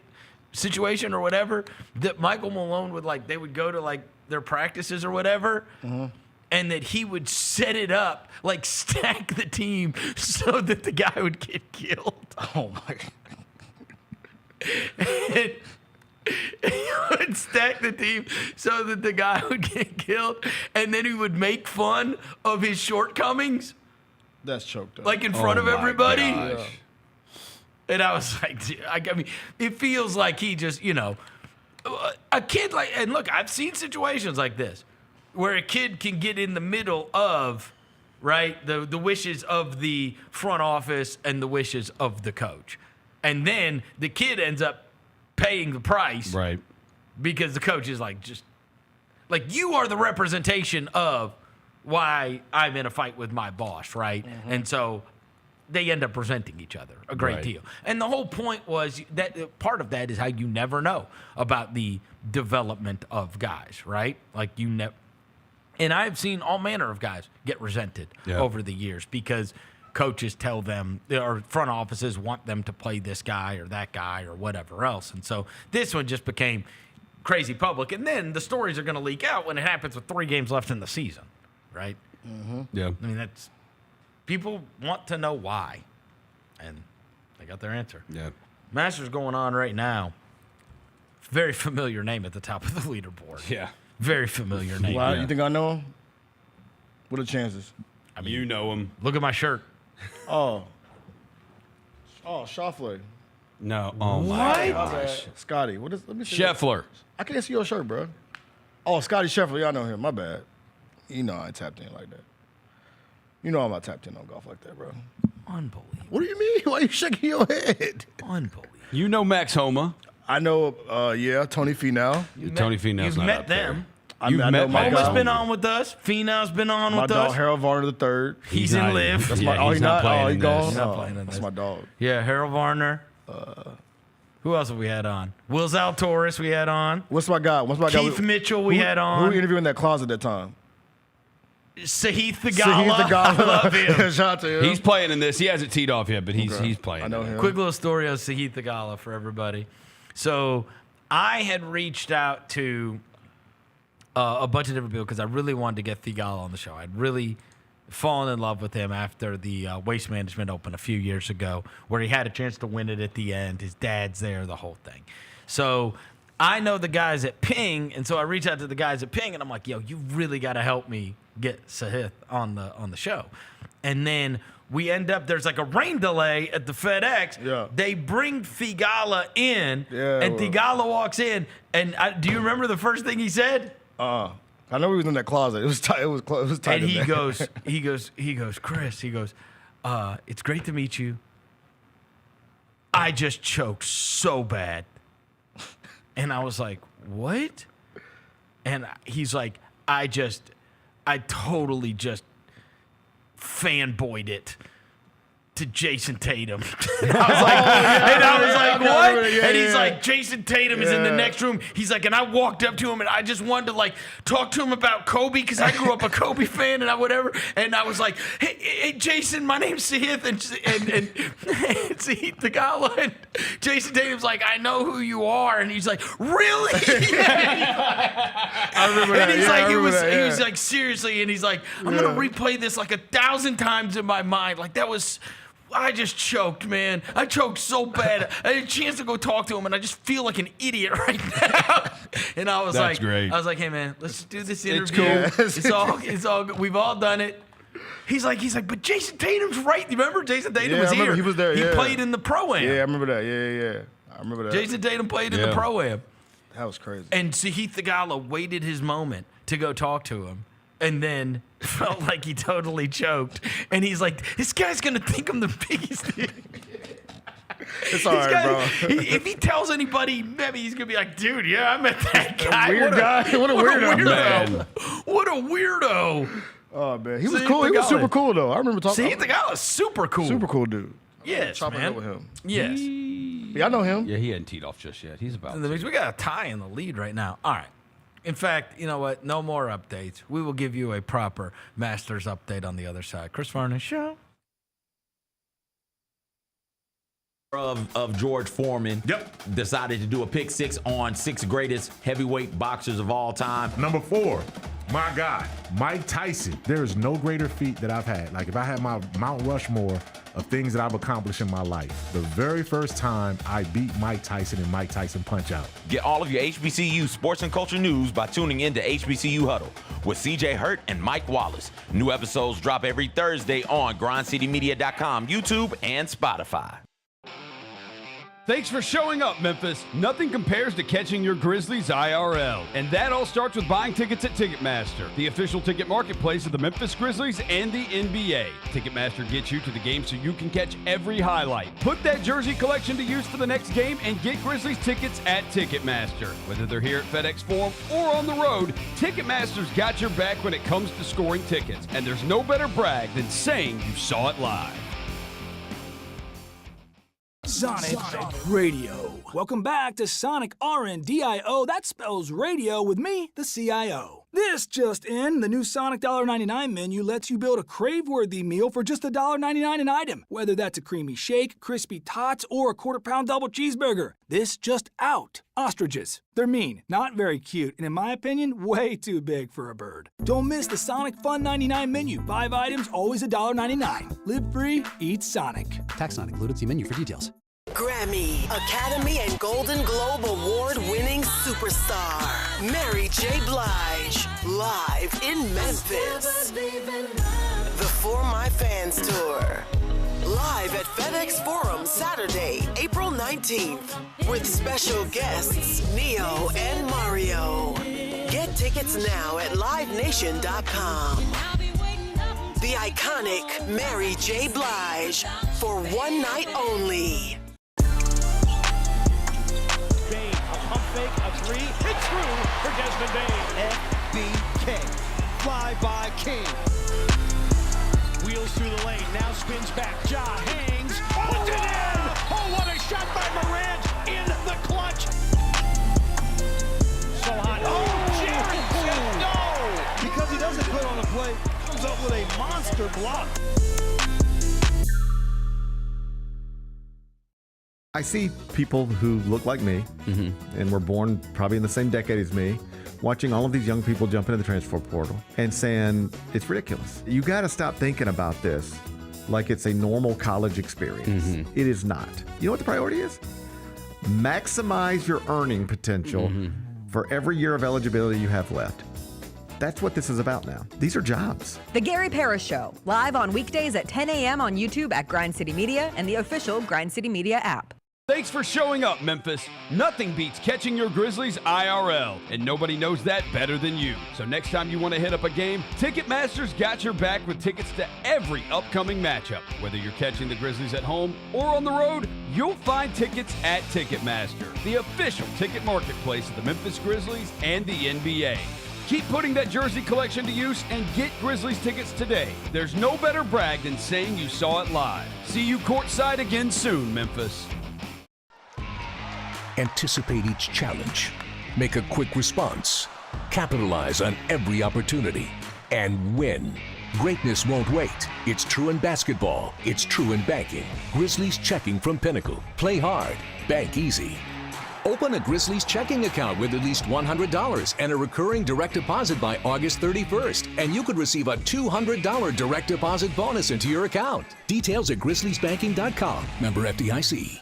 Speaker 13: situation or whatever, that Michael Malone would, like, they would go to, like, their practices or whatever, and that he would set it up, like, stack the team so that the guy would get killed.
Speaker 14: Oh, my God.
Speaker 13: And he would stack the team so that the guy would get killed, and then he would make fun of his shortcomings.
Speaker 14: That's choked up.
Speaker 13: Like in front of everybody.
Speaker 14: Yeah.
Speaker 13: And I was like, I mean, it feels like he just, a kid like, and look, I've seen situations like this where a kid can get in the middle of, right, the wishes of the front office and the wishes of the coach. And then the kid ends up paying the price.
Speaker 4: Right.
Speaker 13: Because the coach is like, just, like, you are the representation of why I'm in a fight with my boss, right? And so they end up resenting each other a great deal. And the whole point was that part of that is how you never know about the development of guys, right? Like, and I've seen all manner of guys get resented over the years because coaches tell them, or front offices want them to play this guy or that guy or whatever else. And so this one just became, crazy public. And then the stories are going to leak out when it happens with 3 games left in the season, right?
Speaker 4: Mm-hmm. Yeah.
Speaker 13: I mean, that's people want to know why, and they got their answer.
Speaker 4: Yeah.
Speaker 13: Masters going on right now. Very familiar name at the top of the leaderboard.
Speaker 4: Yeah.
Speaker 13: Very familiar name.
Speaker 14: Wow, you think I know him? What are the chances?
Speaker 13: I mean,
Speaker 4: you know him.
Speaker 13: Look at my shirt.
Speaker 14: Oh, Schauffele.
Speaker 4: No. Oh, my gosh.
Speaker 14: Scotty. What is? Let me see.
Speaker 4: Scheffler.
Speaker 14: I can't see your shirt, bro. Oh, Scotty Scheffler. Yeah, I know him. My bad. You know I ain't tapped in like that. You know I'm not tapped in on golf like that, bro.
Speaker 13: Unbelievable.
Speaker 14: What do you mean? Why are you shaking your head?
Speaker 13: Unbelievable.
Speaker 4: You know Max Homa.
Speaker 14: I know, Tony Finau.
Speaker 4: Tony Finau's
Speaker 13: You've
Speaker 4: not
Speaker 13: met
Speaker 4: up there.
Speaker 13: them.
Speaker 4: You've met
Speaker 14: my
Speaker 13: Homa's
Speaker 14: guy.
Speaker 13: been on with us. Finau's been on
Speaker 14: My
Speaker 13: with
Speaker 14: dog,
Speaker 13: us.
Speaker 14: Harold Varner III.
Speaker 13: He's in live.
Speaker 14: That's
Speaker 4: Yeah,
Speaker 14: my,
Speaker 4: he's not playing
Speaker 14: he
Speaker 4: in
Speaker 14: gone?
Speaker 4: this.
Speaker 13: He's not playing in
Speaker 14: That's
Speaker 13: this.
Speaker 14: my dog.
Speaker 13: Yeah, Harold Varner. Who else have we had on? Will Zalatoris we had on.
Speaker 14: What's my guy?
Speaker 13: Keith Mitchell we had on.
Speaker 14: Who interviewed in that closet at that time?
Speaker 13: Sahith Theegala.
Speaker 14: Sahith Theegala.
Speaker 13: I love him.
Speaker 14: Shout out to him.
Speaker 4: He's playing in this. He hasn't teed off yet, but he's playing.
Speaker 14: I know him.
Speaker 13: Quick little story of Sahith Theegala for everybody. So I had reached out to a bunch of different people because I really wanted to get Theegala on the show. I'd really fallen in love with him after the Waste Management Open a few years ago, where he had a chance to win it at the end. His dad's there, the whole thing. So I know the guys at Ping, and so I reached out to the guys at Ping, and I'm like, yo, you really got to help me get Sahith on the show. And then we end up, there's like a rain delay at the FedEx.
Speaker 14: Yeah.
Speaker 13: They bring Theegala in, and
Speaker 14: well.
Speaker 13: Theegala walks in, and do you remember the first thing he said?
Speaker 14: I know he was in that closet. It was tight. It was tight.
Speaker 13: And
Speaker 14: in
Speaker 13: he
Speaker 14: there.
Speaker 13: goes, Chris, it's great to meet you. I just choked so bad. And I was like, what? And he's like, I totally just fanboyed it to Jason Tatum. And I was like, what? And he's like, Jason Tatum is in the next room. He's like, and I walked up to him and I just wanted to like talk to him about Kobe because I grew up a Kobe fan and whatever. And I was like, hey Jason, my name's Sahith and Sahith Theegala. And Jason Tatum's like, I know who you are. And he's like, really?
Speaker 14: I remember that.
Speaker 13: And he's
Speaker 14: Yeah, I
Speaker 13: like,
Speaker 14: remember that,
Speaker 13: he
Speaker 14: yeah.
Speaker 13: was like, seriously. And he's like, I'm going to replay this like 1,000 times in my mind. Like that was, I just choked, man. I choked so bad. I had a chance to go talk to him, and I just feel like an idiot right now. And I was
Speaker 4: That's great.
Speaker 13: I was like, hey, man, let's do this interview.
Speaker 14: cool.
Speaker 13: It's all good. We've all done it. He's like, but Jason Tatum's right. You remember Jason Tatum was
Speaker 14: I remember
Speaker 13: here.
Speaker 14: he was there,
Speaker 13: He
Speaker 14: yeah.
Speaker 13: played in the Pro-Am.
Speaker 14: Yeah, I remember that. Yeah. I remember that.
Speaker 13: Jason Tatum played in the Pro-Am.
Speaker 14: That was crazy.
Speaker 13: And Sahith Theegala waited his moment to go talk to him, and then felt like he totally choked. And he's like, this guy's going to think I'm the biggest thing.
Speaker 14: It's all right, bro.
Speaker 13: If he tells anybody, maybe he's going to be like, dude, yeah, I met that guy.
Speaker 14: Weird guy. What a weirdo.
Speaker 4: Man.
Speaker 13: What a weirdo.
Speaker 14: Oh, man. He was
Speaker 13: Sahith
Speaker 14: cool. He was
Speaker 13: Theegala.
Speaker 14: super cool, though. I remember talking.
Speaker 13: Sahith Theegala's super cool.
Speaker 14: Super cool dude.
Speaker 13: Yes,
Speaker 14: Chopping
Speaker 13: man.
Speaker 14: up with him.
Speaker 13: Yes.
Speaker 14: Yeah, I know him.
Speaker 4: Yeah, he hadn't teed off just yet. He's about
Speaker 13: That means we got a tie in the lead right now. All right. In fact, you know what? No more updates. We will give you a proper Masters update on the other side. Chris Vernon Show.
Speaker 12: Of George Foreman.
Speaker 15: Yep.
Speaker 12: Decided to do a pick 6 on 6 greatest heavyweight boxers of all time.
Speaker 16: Number 4, my guy, Mike Tyson. There is no greater feat that I've had. Like, if I had my Mount Rushmore of things that I've accomplished in my life, the very first time I beat Mike Tyson in Mike Tyson Punch-Out.
Speaker 10: Get all of your HBCU sports and culture news by tuning in to HBCU Huddle with CJ Hurt and Mike Wallace. New episodes drop every Thursday on grindcitymedia.com, YouTube, and Spotify.
Speaker 4: Thanks for showing up, Memphis. Nothing compares to catching your Grizzlies IRL. And that all starts with buying tickets at Ticketmaster, the official ticket marketplace of the Memphis Grizzlies and the NBA. Ticketmaster gets you to the game so you can catch every highlight. Put that jersey collection to use for the next game and get Grizzlies tickets at Ticketmaster. Whether they're here at FedEx Forum or on the road, Ticketmaster's got your back when it comes to scoring tickets. And there's no better brag than saying you saw it live.
Speaker 17: Sonic Radio. Welcome back to Sonic RNDIO. That spells radio with me, the CIO. This just in, the new Sonic $1.99 menu lets you build a crave-worthy meal for just $1.99 an item, whether that's a creamy shake, crispy tots, or a quarter-pound double cheeseburger. This just out. Ostriches. They're mean, not very cute, and in my opinion, way too big for a bird. Don't miss the Sonic Fun 99 menu. 5 items, always $1.99. Live free, eat Sonic.
Speaker 18: Tax not included. See menu for details.
Speaker 19: Grammy, Academy, and Golden Globe Award-winning superstar Mary J. Blige, live in Memphis. The For My Fans Tour, live at FedEx Forum Saturday, April 19th, with special guests Neo and Mario. Get tickets now at livenation.com. The iconic Mary J. Blige, for one night only.
Speaker 3: Bain, a pump fake, a three, it's through for Desmond Bain. FBK, fly by King. Wheels through the lane, now spins back, Ja hangs, puts it in! Oh, what a shot by Morant in the clutch! So hot, oh, Jared said no!
Speaker 20: Because he doesn't put on a play, comes up with a monster block.
Speaker 21: I see people who look like me and were born probably in the same decade as me, watching all of these young people jump into the transfer portal and saying, it's ridiculous. You got to stop thinking about this like it's a normal college experience. It is not. You know what the priority is? Maximize your earning potential for every year of eligibility you have left. That's what this is about now. These are jobs.
Speaker 6: The Gary Parrish Show, live on weekdays at 10 a.m. on YouTube at Grind City Media and the official Grind City Media app.
Speaker 4: Thanks for showing up, Memphis. Nothing beats catching your Grizzlies IRL, and nobody knows that better than you. So next time you want to hit up a game, Ticketmaster's got your back with tickets to every upcoming matchup. Whether you're catching the Grizzlies at home or on the road, you'll find tickets at Ticketmaster, the official ticket marketplace of the Memphis Grizzlies and the NBA. Keep putting that jersey collection to use and get Grizzlies tickets today. There's no better brag than saying you saw it live. See you courtside again soon, Memphis.
Speaker 1: Anticipate each challenge. Make a quick response. Capitalize on every opportunity. And win. Greatness won't wait. It's true in basketball. It's true in banking. Grizzlies Checking from Pinnacle. Play hard. Bank easy. Open a Grizzlies checking account with at least $100 and a recurring direct deposit by August 31st. And you could receive a $200 direct deposit bonus into your account. Details at grizzliesbanking.com. Member FDIC.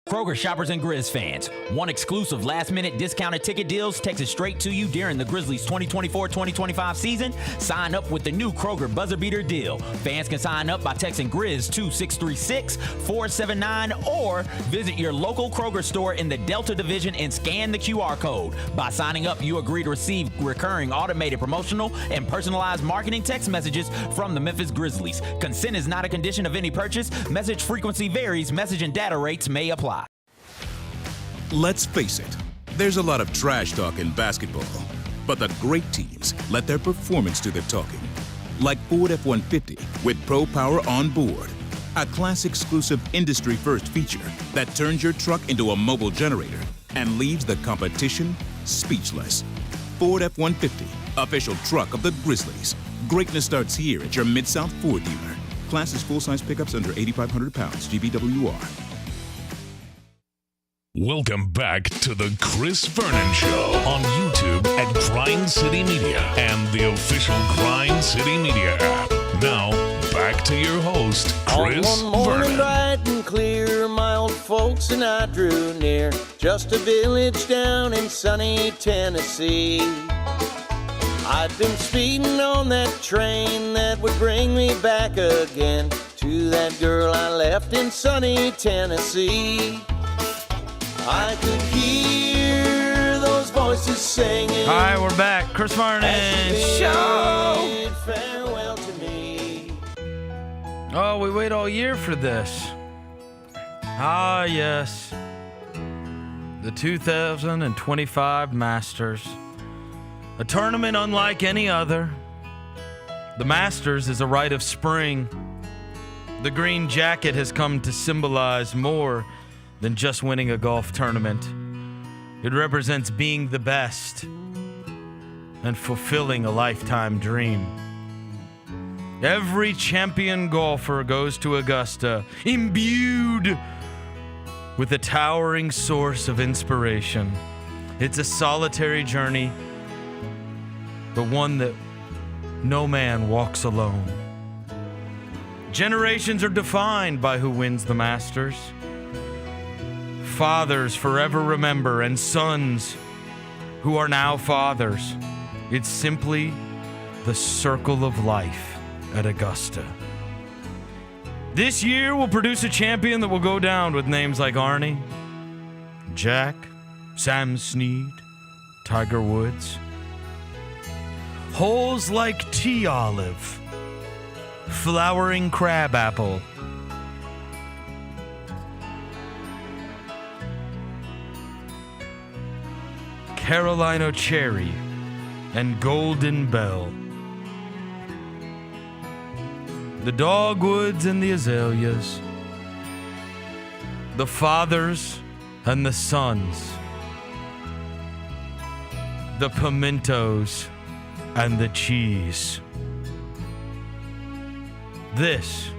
Speaker 10: Kroger shoppers and Grizz fans, one exclusive last-minute discounted ticket deals texted straight to you during the Grizzlies 2024-2025 season. Sign up with the new Kroger Buzzer Beater deal. Fans can sign up by texting Grizz to 636-479 or visit your local Kroger store in the Delta Division and scan the QR code. By signing up, you agree to receive recurring automated promotional and personalized marketing text messages from the Memphis Grizzlies. Consent is not a condition of any purchase. Message frequency varies. Message and data rates may apply.
Speaker 22: Let's face it, there's a lot of trash talk in basketball, but the great teams let their performance do the talking. Like Ford F-150 with Pro Power on board, a class-exclusive industry-first feature that turns your truck into a mobile generator and leaves the competition speechless. Ford F-150, official truck of the Grizzlies. Greatness starts here at your Mid-South Ford dealer. Class is full-size pickups under 8,500 pounds, GVWR.
Speaker 7: Welcome back to the Chris Vernon Show on YouTube at Grind City Media and the official Grind City Media app. Now, back to your host, Chris
Speaker 23: On one morning
Speaker 7: Vernon.
Speaker 23: bright and clear, my old folks and I drew near, just a village down in sunny Tennessee. I'd been speeding on that train that would bring me back again to that girl I left in sunny Tennessee. I could hear those voices singing.
Speaker 13: All right, we're back. Chris Vernon Show.
Speaker 23: Farewell to me.
Speaker 13: Oh, we wait all year for this. Ah, yes. The 2025 Masters. A tournament unlike any other. The Masters is a rite of spring. The green jacket has come to symbolize more than just winning a golf tournament. It represents being the best. and fulfilling a lifetime dream. Every champion golfer goes to Augusta imbued with a towering source of inspiration. It's a solitary journey, but one that no man walks alone. Generations are defined by who wins the Masters. Fathers forever remember, and sons who are now fathers. It's simply the circle of life at Augusta. This year will produce a champion that will go down with names like Arnie, Jack, Sam Snead, Tiger Woods. Holes like tea olive, flowering crabapple, Carolina cherry, and golden bell. The dogwoods and the azaleas, the fathers and the sons, the pimentos and the cheese. This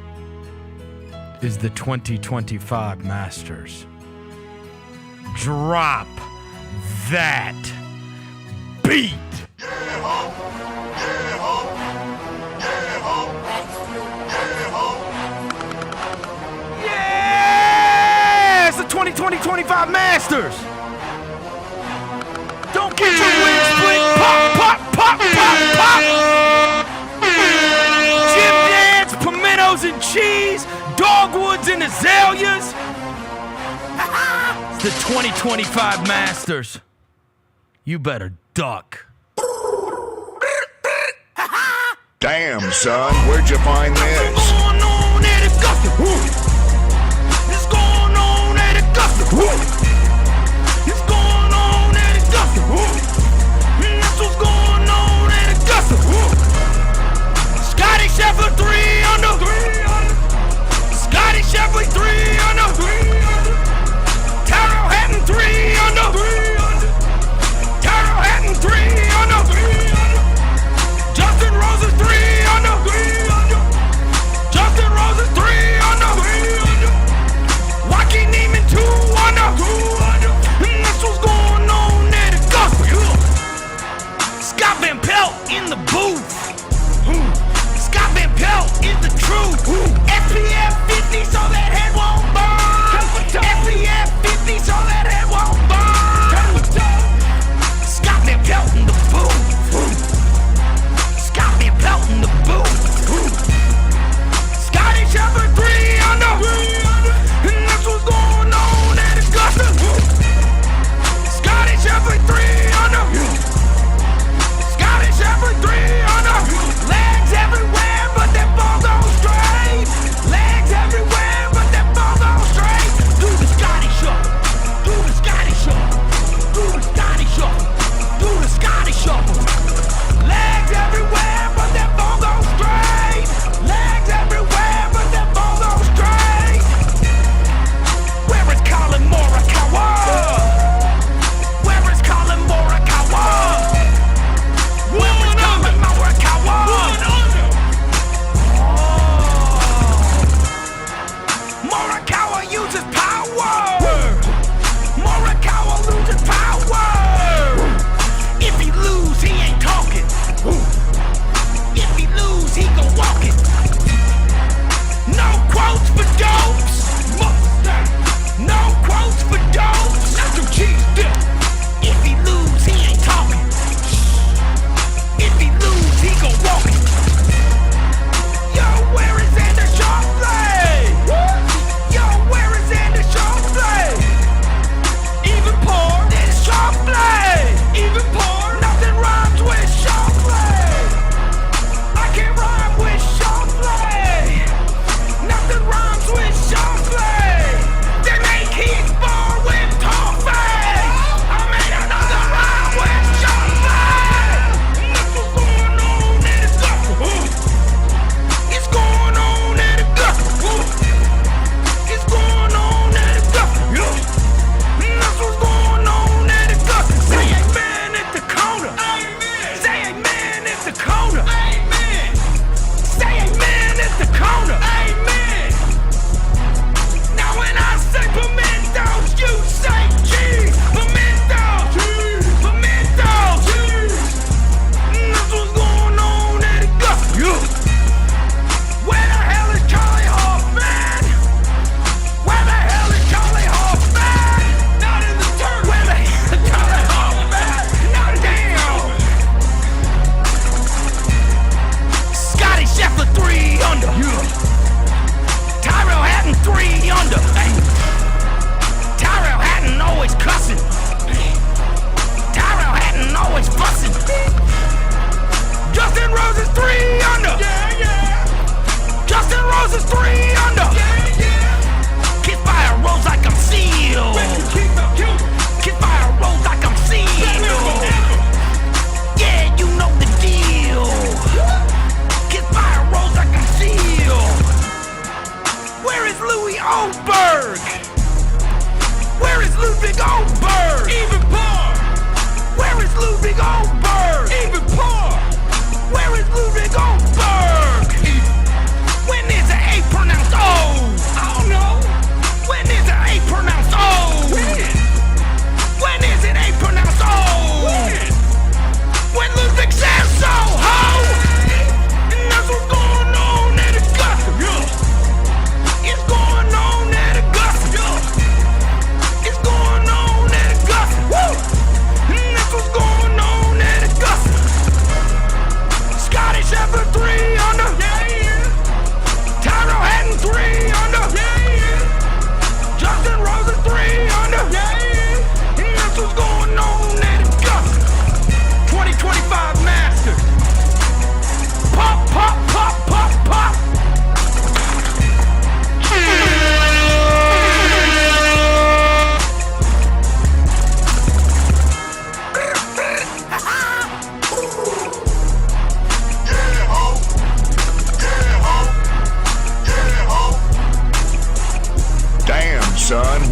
Speaker 13: is the 2025 Masters. Drop that beat. Yeah! It's the 2025 Masters. Don't get your wings split. Pop, pop, pop, pop, pop. Gym dance, pimentos and cheese, dogwoods and azaleas. It's the 2025 Masters. You better duck.
Speaker 2: Damn, son, where'd you find this?
Speaker 3: It's going on at Augusta. It's going on at Augusta. It's going on at Augusta. And that's what's going on at Augusta. Scotty Scheffler 3 under. Scotty Scheffler 3 under. Tyrrell Hatton 3 under. Tyrrell Hatton 3 under. Justin Rose is 3 under. Justin Rose is 3 under. Joaquin Neiman 2 under. And that's what's going on at Augusta. Scott Van Pelt in the booth. Scott Van Pelt is the truth. SPF 50 so that head won't burn. SPF 50 so that head won't burn. Scott Van Pelt in the booth. Scott Van Pelt in the booth. Scotty Scheffler 3 under. And that's what's going on at Augusta. Scotty Scheffler 3 under. Scotty Scheffler 3 under. Legs everywhere, but that ball don't straight. Legs everywhere, but that ball don't straight. Do the Scotty shuffle. Do the Scotty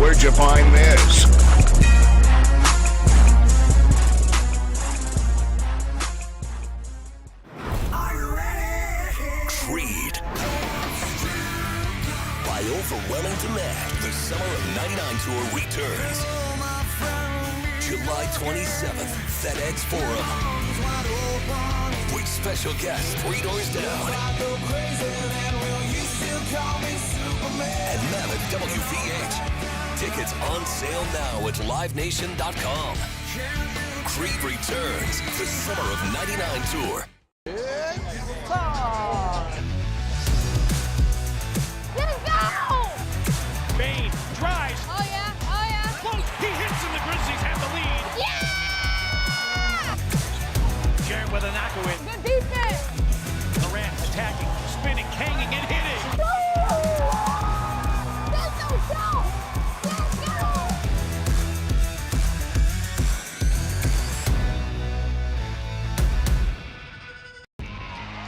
Speaker 2: Where'd you find this?
Speaker 1: Creed. By overwhelming demand, the Summer of '99 tour returns. July 27th, FedEx Forum. With special guests 3 doors down. And Mammoth WVH. Tickets on sale now at livenation.com. Creed returns, the Summer of '99 tour.
Speaker 3: Bain drives.
Speaker 5: Oh yeah, oh yeah.
Speaker 3: Close. He hits and the Grizzlies have the lead.
Speaker 5: Yeah!
Speaker 3: Jarrett with a knock-away.
Speaker 5: Good defense.
Speaker 3: Durant attacking, spinning, hanging, and hitting.
Speaker 5: That's no show. Let's go.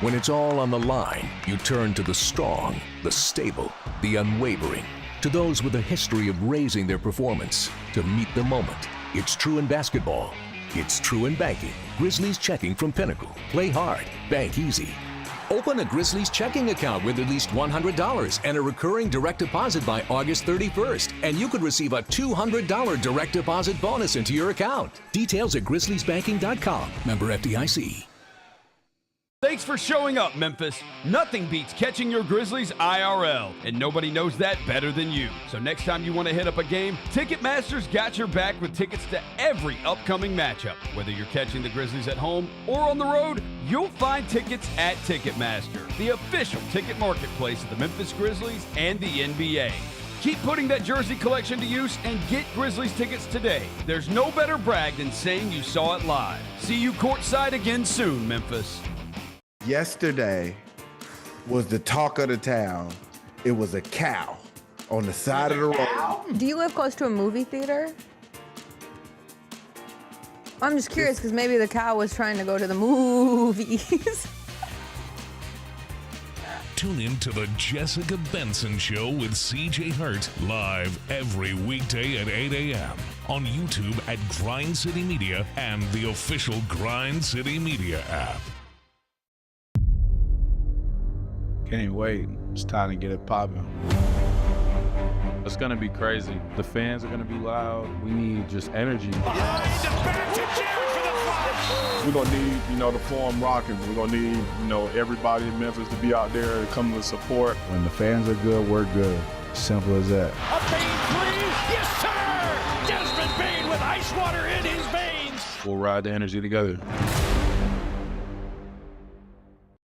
Speaker 1: When it's all on the line, you turn to the strong, the stable, the unwavering. To those with a history of raising their performance to meet the moment. It's true in basketball. It's true in banking. Grizzlies checking from Pinnacle. Play hard. Bank easy. Open a Grizzlies checking account with at least $100 and a recurring direct deposit by August 31st. And you could receive a $200 direct deposit bonus into your account. Details at grizzliesbanking.com. Member FDIC.
Speaker 4: Thanks for showing up, Memphis. Nothing beats catching your Grizzlies IRL, and nobody knows that better than you. So next time you want to hit up a game, Ticketmaster's got your back with tickets to every upcoming matchup. Whether you're catching the Grizzlies at home or on the road, you'll find tickets at Ticketmaster, the official ticket marketplace of the Memphis Grizzlies and the NBA. Keep putting that jersey collection to use and get Grizzlies tickets today. There's no better brag than saying you saw it live. See you courtside again soon, Memphis.
Speaker 8: Yesterday was the talk of the town. It was a cow on the side of the road.
Speaker 6: Do you live close to a movie theater? I'm just curious because maybe the cow was trying to go to the movies.
Speaker 7: Tune in to the Jessica Benson Show with CJ Hurt live every weekday at 8 a.m. on YouTube at Grind City Media and the official Grind City Media app.
Speaker 9: Can't wait. It's time to get it popping. It's gonna be crazy. The fans are gonna be loud. We need just energy.
Speaker 24: We're gonna need, the Forum rocking. We're gonna need, everybody in Memphis to be out there to come to support.
Speaker 9: When the fans are good, we're good. Simple as that.
Speaker 3: A Bain 3, yes sir! Desmond Bain with ice water in his veins.
Speaker 9: We'll ride the energy together.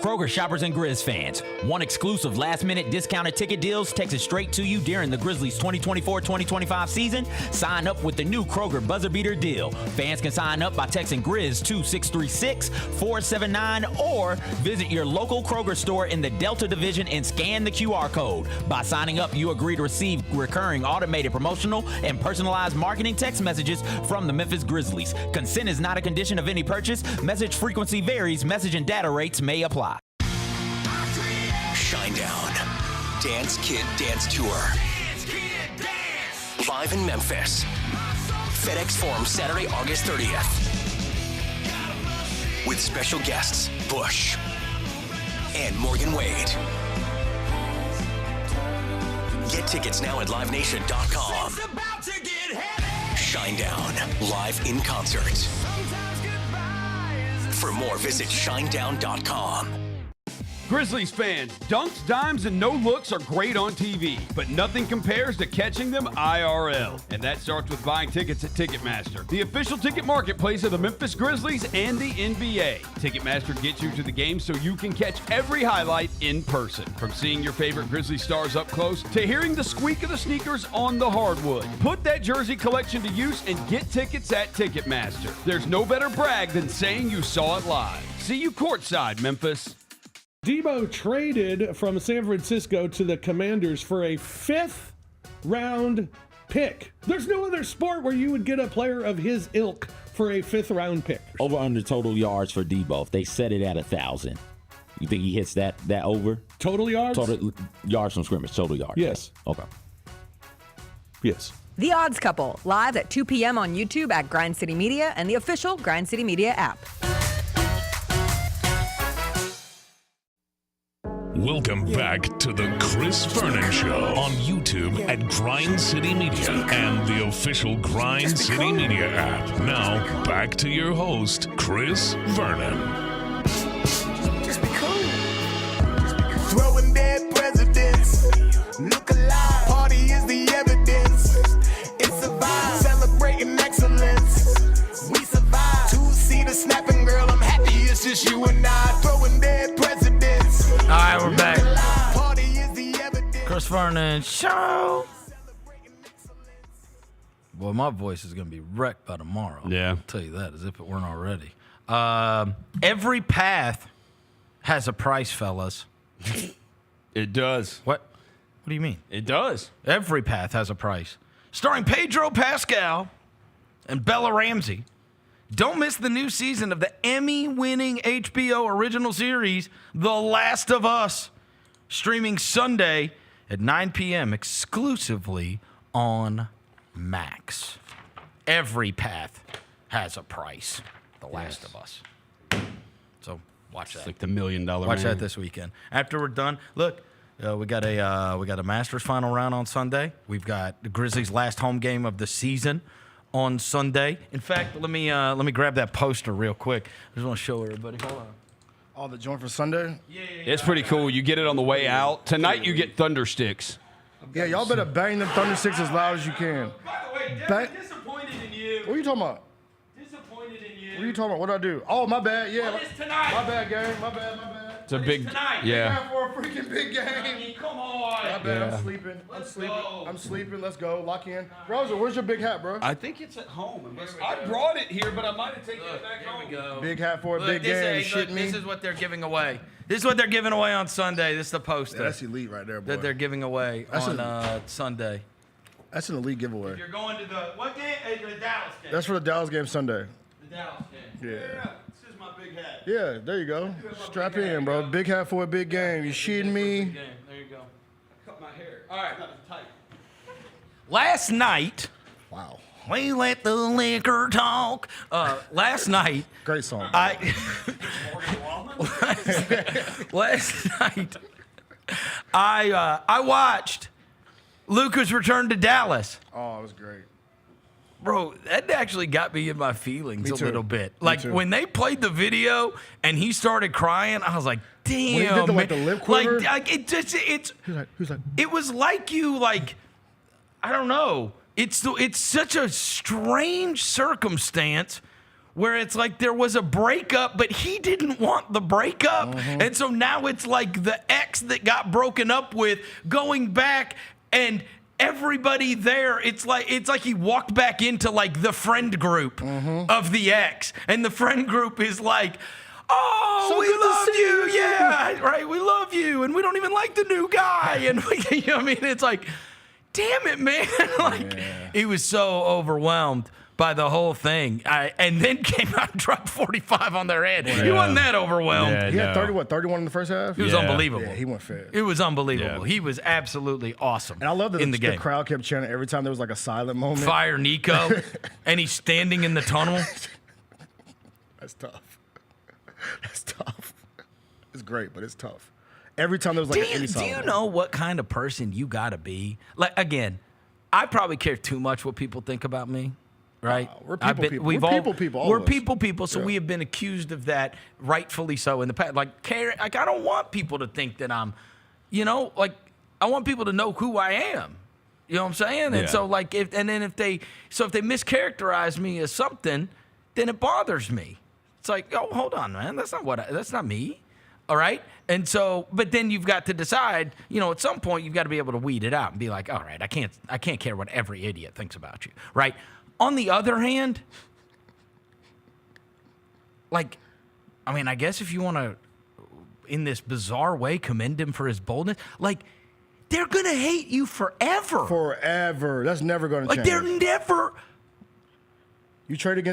Speaker 10: Kroger shoppers and Grizz fans, want exclusive last-minute discounted ticket deals texted straight to you during the Grizzlies 2024-2025 season? Sign up with the new Kroger Buzzer Beater deal. Fans can sign up by texting Grizz to 636-479 or visit your local Kroger store in the Delta Division and scan the QR code. By signing up, you agree to receive recurring automated promotional and personalized marketing text messages from the Memphis Grizzlies. Consent is not a condition of any purchase. Message frequency varies. Message and data rates may apply.
Speaker 1: Shinedown. Dance Kid Dance Tour. Live in Memphis. FedEx Forum Saturday, August 30th. With special guests, Bush and Morgan Wade. Get tickets now at livenation.com. Shinedown, live in concert. For more, visit shinedown.com.
Speaker 4: Grizzlies fans, dunks, dimes, and no-looks are great on TV, but nothing compares to catching them IRL. And that starts with buying tickets at Ticketmaster, the official ticket marketplace of the Memphis Grizzlies and the NBA. Ticketmaster gets you to the game so you can catch every highlight in person. From seeing your favorite Grizzlies stars up close to hearing the squeak of the sneakers on the hardwood. Put that jersey collection to use and get tickets at Ticketmaster. There's no better brag than saying you saw it live. See you courtside, Memphis.
Speaker 11: Debo traded from San Francisco to the Commanders for a 5th round pick. There's no other sport where you would get a player of his ilk for a 5th round pick.
Speaker 12: Over under total yards for Debo. If they set it at 1,000, you think he hits that over?
Speaker 11: Total yards?
Speaker 12: Total yards from scrimmage, total yards.
Speaker 11: Yes.
Speaker 12: Okay.
Speaker 11: Yes.
Speaker 6: The Odds Couple, live at 2 p.m. on YouTube at Grind City Media and the official Grind City Media app.
Speaker 7: Welcome back to the Chris Vernon Show on YouTube at Grind City Media and the official Grind City Media app. Now, back to your host, Chris Vernon.
Speaker 14: Just be cool. Throwing dead presidents. Look alive. Party is the evidence. It's a vibe. Celebrating excellence. We survive. Two-seater snapping, girl. I'm happy it's just you and I. Throwing dead presidents.
Speaker 13: All right, we're back. Chris Vernon Show. Boy, my voice is going to be wrecked by tomorrow.
Speaker 4: Yeah.
Speaker 13: I'll tell you that, as if it weren't already. Every path has a price, fellas.
Speaker 4: It does.
Speaker 13: What do you mean?
Speaker 4: It does.
Speaker 13: Every path has a price. Starring Pedro Pascal and Bella Ramsey. Don't miss the new season of the Emmy-winning HBO original series, The Last of Us, streaming Sunday at 9 p.m. exclusively on Max. Every path has a price. The Last of Us. So watch that.
Speaker 4: It's like the $1 Million
Speaker 13: Watch
Speaker 4: Man.
Speaker 13: that this weekend. After we're done, look, we got a Masters final round on Sunday. We've got the Grizzlies' last home game of the season on Sunday. In fact, let me grab that poster real quick. I just want to show everybody. Hold on.
Speaker 15: Oh, the joint for Sunday?
Speaker 13: Yeah.
Speaker 4: It's pretty cool. You get it on the way out. Tonight you get Thunder Sticks.
Speaker 15: Yeah, y'all better bang them Thunder Sticks as loud as you can.
Speaker 13: By the way, definitely disappointed in you.
Speaker 15: What are you talking about?
Speaker 13: Disappointed in you.
Speaker 15: What are you talking about? What did I do? Oh, my bad. Yeah.
Speaker 13: What is tonight?
Speaker 15: My bad, gang. My bad.
Speaker 4: It's a big,
Speaker 13: tonight?
Speaker 4: yeah.
Speaker 15: For a freaking big game.
Speaker 13: I mean, come on.
Speaker 15: My bad.
Speaker 4: Yeah.
Speaker 15: I'm sleeping.
Speaker 13: Let's go.
Speaker 15: I'm sleeping. Let's go. Lock in. Rosa, where's your big hat, bro?
Speaker 4: I think it's at home. I brought it here, but I might have taken it back home.
Speaker 13: Here we go.
Speaker 15: Big hat for a
Speaker 13: Look,
Speaker 15: big game.
Speaker 13: Look,
Speaker 15: Shit me.
Speaker 13: this is what they're giving away. This is what they're giving away on Sunday. This is the poster.
Speaker 15: Yeah, that's elite right there, boy.
Speaker 13: That they're giving away on Sunday.
Speaker 15: That's an elite giveaway.
Speaker 13: If you're going to the what game? The Dallas game.
Speaker 15: That's for the Dallas game Sunday.
Speaker 13: The Dallas game.
Speaker 15: Yeah.
Speaker 13: This is my big hat.
Speaker 15: Yeah, there you go. Strap in, bro. Big hat for a big game. You shitting me?
Speaker 13: There you go. Cut my hair. All right. Tight. Last night.
Speaker 15: Wow.
Speaker 13: We let the liquor talk. Last night.
Speaker 15: Great song.
Speaker 13: Last night, I watched Luka's return to Dallas.
Speaker 15: Oh, it was great.
Speaker 13: Bro, that actually got me in my feelings
Speaker 15: Me
Speaker 13: a
Speaker 15: too.
Speaker 13: little bit.
Speaker 15: Me
Speaker 13: Like
Speaker 15: too.
Speaker 13: when they played the video and he started crying, I was like, damn.
Speaker 15: When he did the, like,
Speaker 13: man.
Speaker 15: the lip quiver?
Speaker 13: Like it was like you, like, I don't know. It's such a strange circumstance where it's like there was a breakup, but he didn't want the breakup. And so now it's like the ex that got broken up with going back, and everybody there, it's like he walked back into like the friend group of the ex, and the friend group is like, oh,
Speaker 15: So
Speaker 13: we
Speaker 15: good to
Speaker 13: love
Speaker 15: see
Speaker 13: you.
Speaker 15: you.
Speaker 13: Yeah, right. We love you, and we don't even like the new guy. And you know what I mean, it's like, damn it, man. He was so overwhelmed by the whole thing. And then came out and dropped 45 on their head. He wasn't that overwhelmed.
Speaker 15: He had 31 in the first half?
Speaker 13: He was unbelievable.
Speaker 15: Yeah, he went fast.
Speaker 13: It was unbelievable. He was absolutely awesome.
Speaker 15: And I love that
Speaker 13: in the game.
Speaker 15: crowd kept chanting every time there was like a silent moment.
Speaker 13: Fire Nico. And he's standing in the tunnel.
Speaker 15: That's tough. That's tough. It's great, but it's tough. Every time there was like any
Speaker 13: Do
Speaker 15: silent
Speaker 13: you
Speaker 15: moment.
Speaker 13: know what kind of person you got to be? Like, again, I probably care too much what people think about me. Right?
Speaker 15: We're people. All
Speaker 13: We're
Speaker 15: of us.
Speaker 13: people, so
Speaker 15: Yeah.
Speaker 13: we have been accused of that, rightfully so, in the past. Like, I don't want people to think that I'm, like, I want people to know who I am. You know what I'm saying? And so, like, if they mischaracterize me as something, then it bothers me. It's like, oh, hold on, man, that's not me. All right? And so, but then you've got to decide, at some point you've got to be able to weed it out and be like, all right, I can't care what every idiot thinks about you, right? On the other hand, like, I mean, I guess if you want to, in this bizarre way, commend him for his boldness, like, they're going to hate you forever.
Speaker 15: Forever. That's never going to
Speaker 13: Like,
Speaker 15: change.
Speaker 13: they're never.
Speaker 15: You traded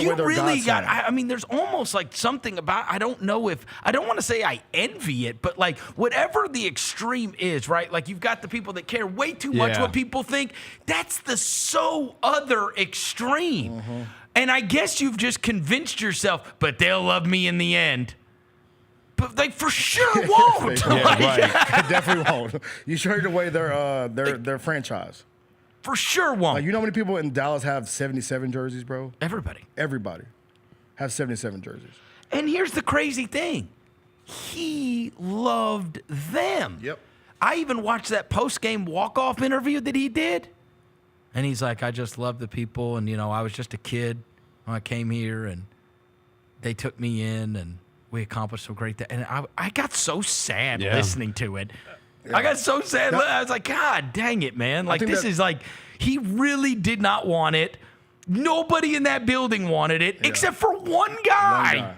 Speaker 15: away their
Speaker 13: really
Speaker 15: godson.
Speaker 13: I mean, there's almost like something about, I don't want to say I envy it, but like whatever the extreme is, right? Like you've got the people that care way too much what people think. That's the so other extreme. And I guess you've just convinced yourself, but they'll love me in the end. But they for sure won't.
Speaker 15: They definitely won't. You traded away their franchise.
Speaker 13: For sure won't.
Speaker 15: Like, you know how many people in Dallas have 77 jerseys, bro?
Speaker 13: Everybody
Speaker 15: have 77 jerseys.
Speaker 13: And here's the crazy thing. He loved them.
Speaker 15: Yep.
Speaker 13: I even watched that post-game walk-off interview that he did. And he's like, I just love the people. And, I was just a kid when I came here. And they took me in. And we accomplished some great things. And I got so sad listening to it. I got so sad. I was like, God dang it, man. Like, this is like, he really did not want it. Nobody in that building wanted it except for one guy.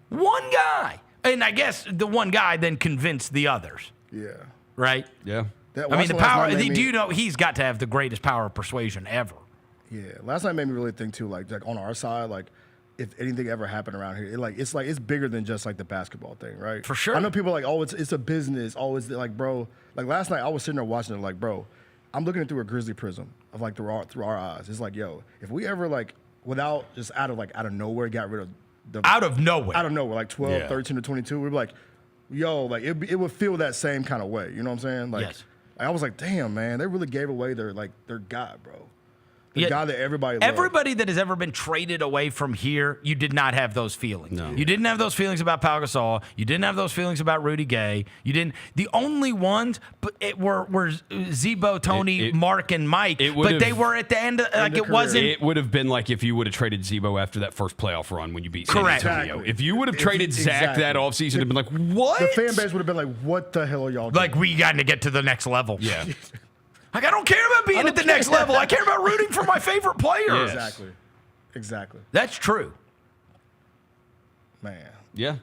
Speaker 13: One guy. And I guess the one guy then convinced the others.
Speaker 15: Yeah.
Speaker 13: Right?
Speaker 4: Yeah.
Speaker 13: I mean, the power, do you know, he's got to have the greatest power of persuasion ever.
Speaker 15: Yeah. Last night made me really think, too, like on our side, like, if anything ever happened around here, it's bigger than just like the basketball thing, right?
Speaker 13: For sure.
Speaker 15: I know people are like, oh, it's a business. Oh, it's like, bro. Like last night, I was sitting there watching it, like, bro, I'm looking through a Grizzly prism of like through our eyes. It's like, yo, if we ever like without just out of nowhere got rid of the
Speaker 13: out of nowhere,
Speaker 15: like 12, 13 to 22, we'd be like, yo, like it would feel that same kind of way. You know what I'm saying? Like, I was like, damn, man, they really gave away their guy, bro. The guy that everybody loved.
Speaker 13: Everybody that has ever been traded away from here, you did not have those feelings.
Speaker 4: No.
Speaker 13: You didn't have those feelings about Pau Gasol. You didn't have those feelings about Rudy Gay. You didn't. The only ones were Zebo, Tony, Mark, and Mike. But they were at the end. It wasn't.
Speaker 4: It would have been like if you would have traded Zebo after that first playoff run when you beat San
Speaker 13: Correct.
Speaker 4: Antonio. If you would have traded Zach that offseason, it'd been like, what?
Speaker 15: The fan base would have been like, what the hell are y'all doing?
Speaker 13: Like, we got to get to the next level.
Speaker 4: Yeah.
Speaker 13: Like, I don't care about being at the next level. I care about rooting for my favorite players.
Speaker 15: Yes. Exactly.
Speaker 13: That's true.
Speaker 15: Man.
Speaker 4: Yeah.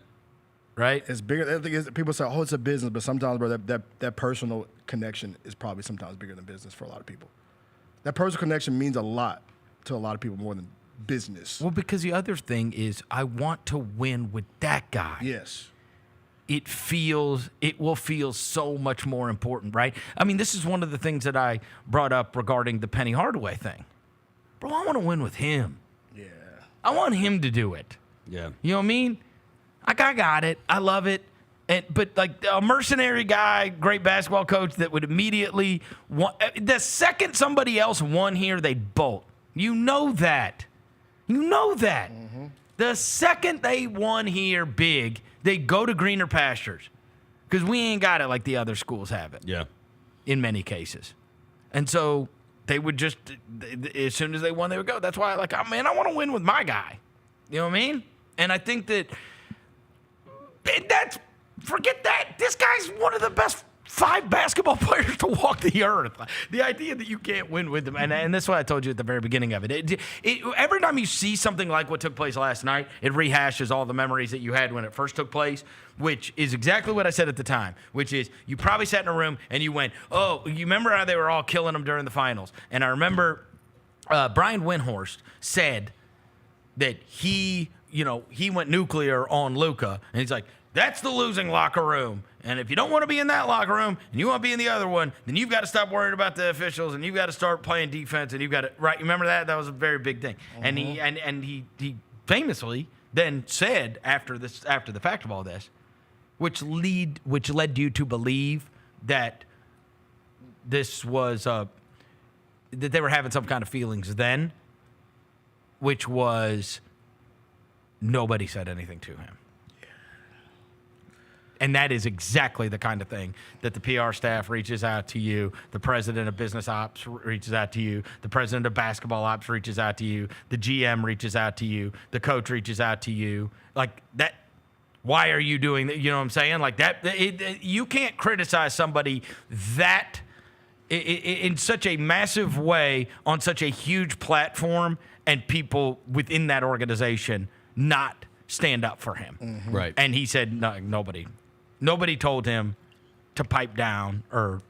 Speaker 13: Right?
Speaker 15: It's bigger. People say, oh, it's a business, but sometimes, bro, that personal connection is probably sometimes bigger than business for a lot of people. That personal connection means a lot to a lot of people more than business.
Speaker 13: Well, because the other thing is, I want to win with that guy.
Speaker 15: Yes.
Speaker 13: It will feel so much more important, right? I mean, this is one of the things that I brought up regarding the Penny Hardaway thing. Bro, I want to win with him.
Speaker 15: Yeah.
Speaker 13: I want him to do it.
Speaker 4: Yeah.
Speaker 13: You know what I mean? Like, I got it. I love it. But like a mercenary guy, great basketball coach that would immediately want, the second somebody else won here, they'd bolt. You know that. Mm-hmm. The second they won here big, they go to greener pastures because we ain't got it like the other schools have it.
Speaker 4: Yeah.
Speaker 13: In many cases. And so they would just, as soon as they won, they would go. That's why, like, oh, man, I want to win with my guy. You know what I mean? And I think forget that. This guy's one of the best 5 basketball players to walk the earth. The idea that you can't win with them, and that's what I told you at the very beginning of it. Every time you see something like what took place last night, it rehashes all the memories that you had when it first took place, which is exactly what I said at the time, which is you probably sat in a room and you went, oh, you remember how they were all killing them during the finals? And I remember Brian Windhorst said that he went nuclear on Luka, and he's like, that's the losing locker room. And if you don't want to be in that locker room and you want to be in the other one, then you've got to stop worrying about the officials and you've got to start playing defense and you've got to, right? You remember that? That was a very big thing. Mm-hmm. And he famously then said after the fact of all this, which led you to believe that this was that they were having some kind of feelings then, which was nobody said anything to him. And that is exactly the kind of thing that the PR staff reaches out to you, the president of business ops reaches out to you, the president of basketball ops reaches out to you, the GM reaches out to you, the coach reaches out to you. Like that, why are you doing that? You know what I'm saying? Like that, you can't criticize somebody that in such a massive way on such a huge platform and people within that organization not stand up for him.
Speaker 15: Mm-hmm.
Speaker 4: Right.
Speaker 13: And he said, no, nobody told him to pipe down or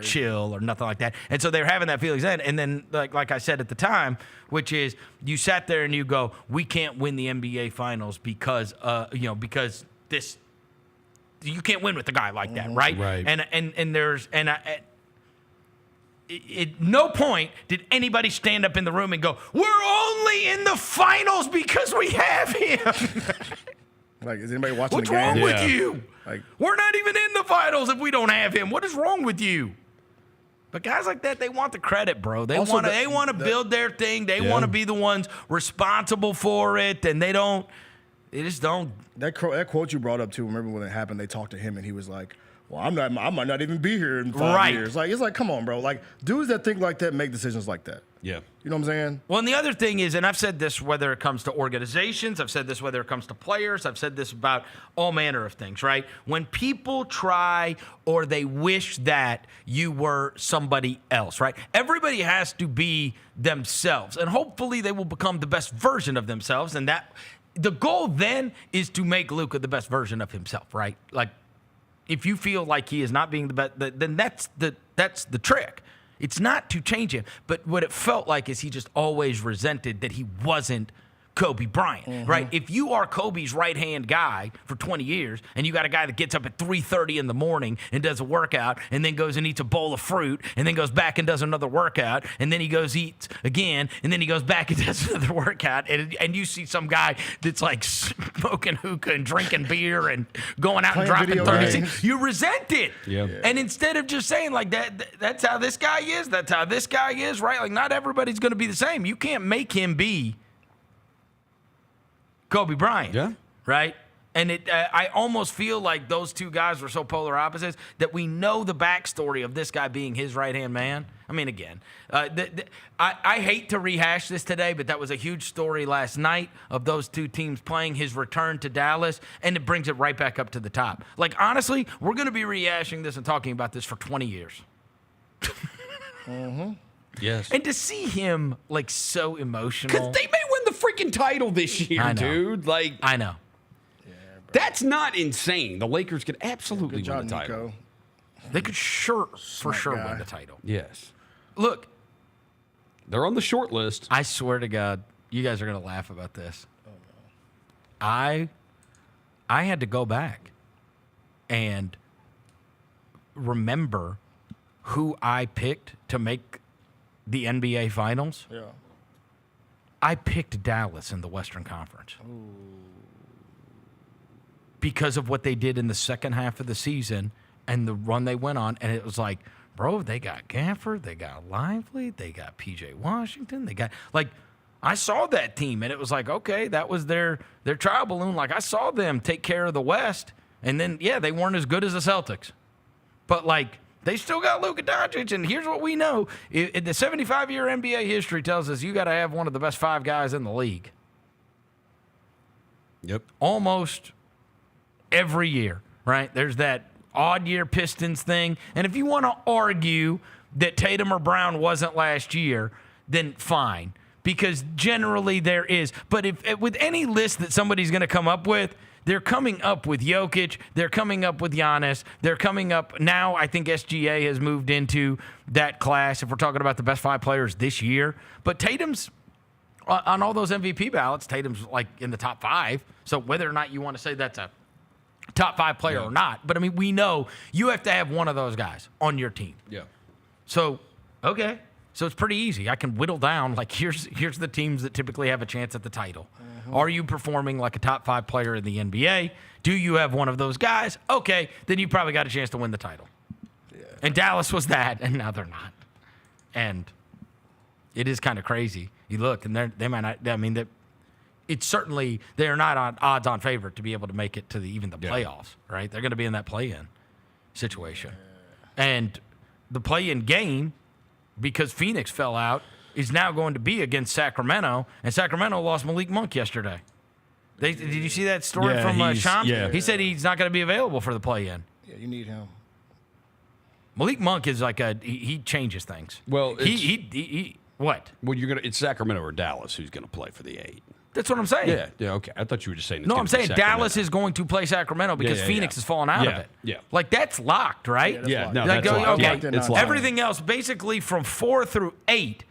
Speaker 13: chill or nothing like that. And so they're having that feelings then. And then, like I said at the time, which is you sat there and you go, we can't win the NBA Finals because this. You can't win with a guy like that, right?
Speaker 4: Right.
Speaker 13: And there's at no point did anybody stand up in the room and go, we're only in the finals because we have him.
Speaker 15: Like, is anybody watching
Speaker 13: What's
Speaker 15: the game?
Speaker 13: wrong with you?
Speaker 15: Like,
Speaker 13: we're not even in the finals if we don't have him. What is wrong with you? But guys like that, they want the credit, bro. They want to build their thing. They want to be the ones responsible for it, and they just don't.
Speaker 15: That quote you brought up too. Remember when it happened? They talked to him, and he was like, "Well, I might not even be here in 5 years." Like, it's like, come on, bro. Like, dudes that think like that make decisions like that.
Speaker 4: Yeah.
Speaker 15: You know what I'm saying?
Speaker 13: Well, and the other thing is, and I've said this whether it comes to organizations, I've said this whether it comes to players, I've said this about all manner of things, right? When people try or they wish that you were somebody else, right? Everybody has to be themselves, and hopefully they will become the best version of themselves, and that the goal then is to make Luka the best version of himself, right? Like, if you feel like he is not being the best, then that's the trick. It's not to change him, but what it felt like is he just always resented that he wasn't Kobe Bryant, right? If you are Kobe's right-hand guy for 20 years and you got a guy that gets up at 3:30 in the morning and does a workout and then goes and eats a bowl of fruit and then goes back and does another workout and then he goes eats again and then he goes back and does another workout and you see some guy that's like smoking hookah and drinking beer and going out and dropping 36, you resent it.
Speaker 4: Yeah.
Speaker 13: And instead of just saying like that's how this guy is, that's how this guy is, right? Like not everybody's going to be the same. You can't make him be Kobe Bryant, right? And I almost feel like those two guys were so polar opposites that we know the backstory of this guy being his right-hand man. I mean, again, I hate to rehash this today, but that was a huge story last night of those two teams playing, his return to Dallas, and it brings it right back up to the top. Like, honestly, we're going to be rehashing this and talking about this for 20 years.
Speaker 4: Yes.
Speaker 13: And to see him, like, so emotional.
Speaker 4: Because they may win the freaking title this year, dude. Like,
Speaker 13: I know.
Speaker 4: That's not insane. The Lakers could absolutely win the title.
Speaker 15: Nico.
Speaker 13: They could for sure win the title.
Speaker 4: Yes.
Speaker 13: Look.
Speaker 4: They're on the short list.
Speaker 13: I swear to God, you guys are going to laugh about this. Oh, no. I had to go back and remember who I picked to make the NBA Finals.
Speaker 15: Yeah.
Speaker 13: I picked Dallas in the Western Conference. Because of what they did in the second half of the season and the run they went on. And it was like, bro, they got Gafford, they got Lively, they got P.J. Washington, they got, like, I saw that team, and it was like, okay, that was their trial balloon. Like, I saw them take care of the West, and then, yeah, they weren't as good as the Celtics. But, like, they still got Luka Doncic, and here's what we know. The 75-year NBA history tells us you got to have one of the best 5 guys in the league.
Speaker 4: Yep.
Speaker 13: Almost every year, right? There's that odd year Pistons thing. And if you want to argue that Tatum or Brown wasn't last year, then fine. Because generally there is. But if with any list that somebody's going to come up with, they're coming up with Jokic. They're coming up with Giannis. They're coming up now. I think SGA has moved into that class if we're talking about the best 5 players this year. But Tatum's on all those MVP ballots, Tatum's like in the top 5. So whether or not you want to say that's a top 5 player or not. But, I mean, we know you have to have one of those guys on your team.
Speaker 4: Yeah.
Speaker 13: So, okay. So it's pretty easy. I can whittle down, like, here's the teams that typically have a chance at the title. Are you performing like a top 5 player in the NBA? Do you have one of those guys? Okay, then you probably got a chance to win the title. Yeah. And Dallas was that, and now they're not. And it is kind of crazy. You look, and they might not, I mean, it's certainly, they're not on odds-on favorite to be able to make it to even the playoffs, right? They're going to be in that play-in situation. Yeah. And the play-in game, because Phoenix fell out, is now going to be against Sacramento, and Sacramento lost Malik Monk yesterday. Did you see that story from Shams?
Speaker 4: Yeah.
Speaker 13: He said he's not going to be available for the play-in.
Speaker 15: Yeah, you need him.
Speaker 13: Malik Monk is like he changes things.
Speaker 4: Well,
Speaker 13: he what?
Speaker 4: Well, it's Sacramento or Dallas who's going to play for the 8.
Speaker 13: That's what I'm saying.
Speaker 4: Yeah, okay. I thought you were just saying.
Speaker 13: No, I'm saying Dallas is going to play Sacramento because Phoenix is falling out of it.
Speaker 4: Yeah.
Speaker 13: Like, that's locked, right?
Speaker 4: Yeah, no,
Speaker 13: like,
Speaker 4: that's locked.
Speaker 13: okay.
Speaker 4: It's locked.
Speaker 13: Everything else, basically from 4 through 8,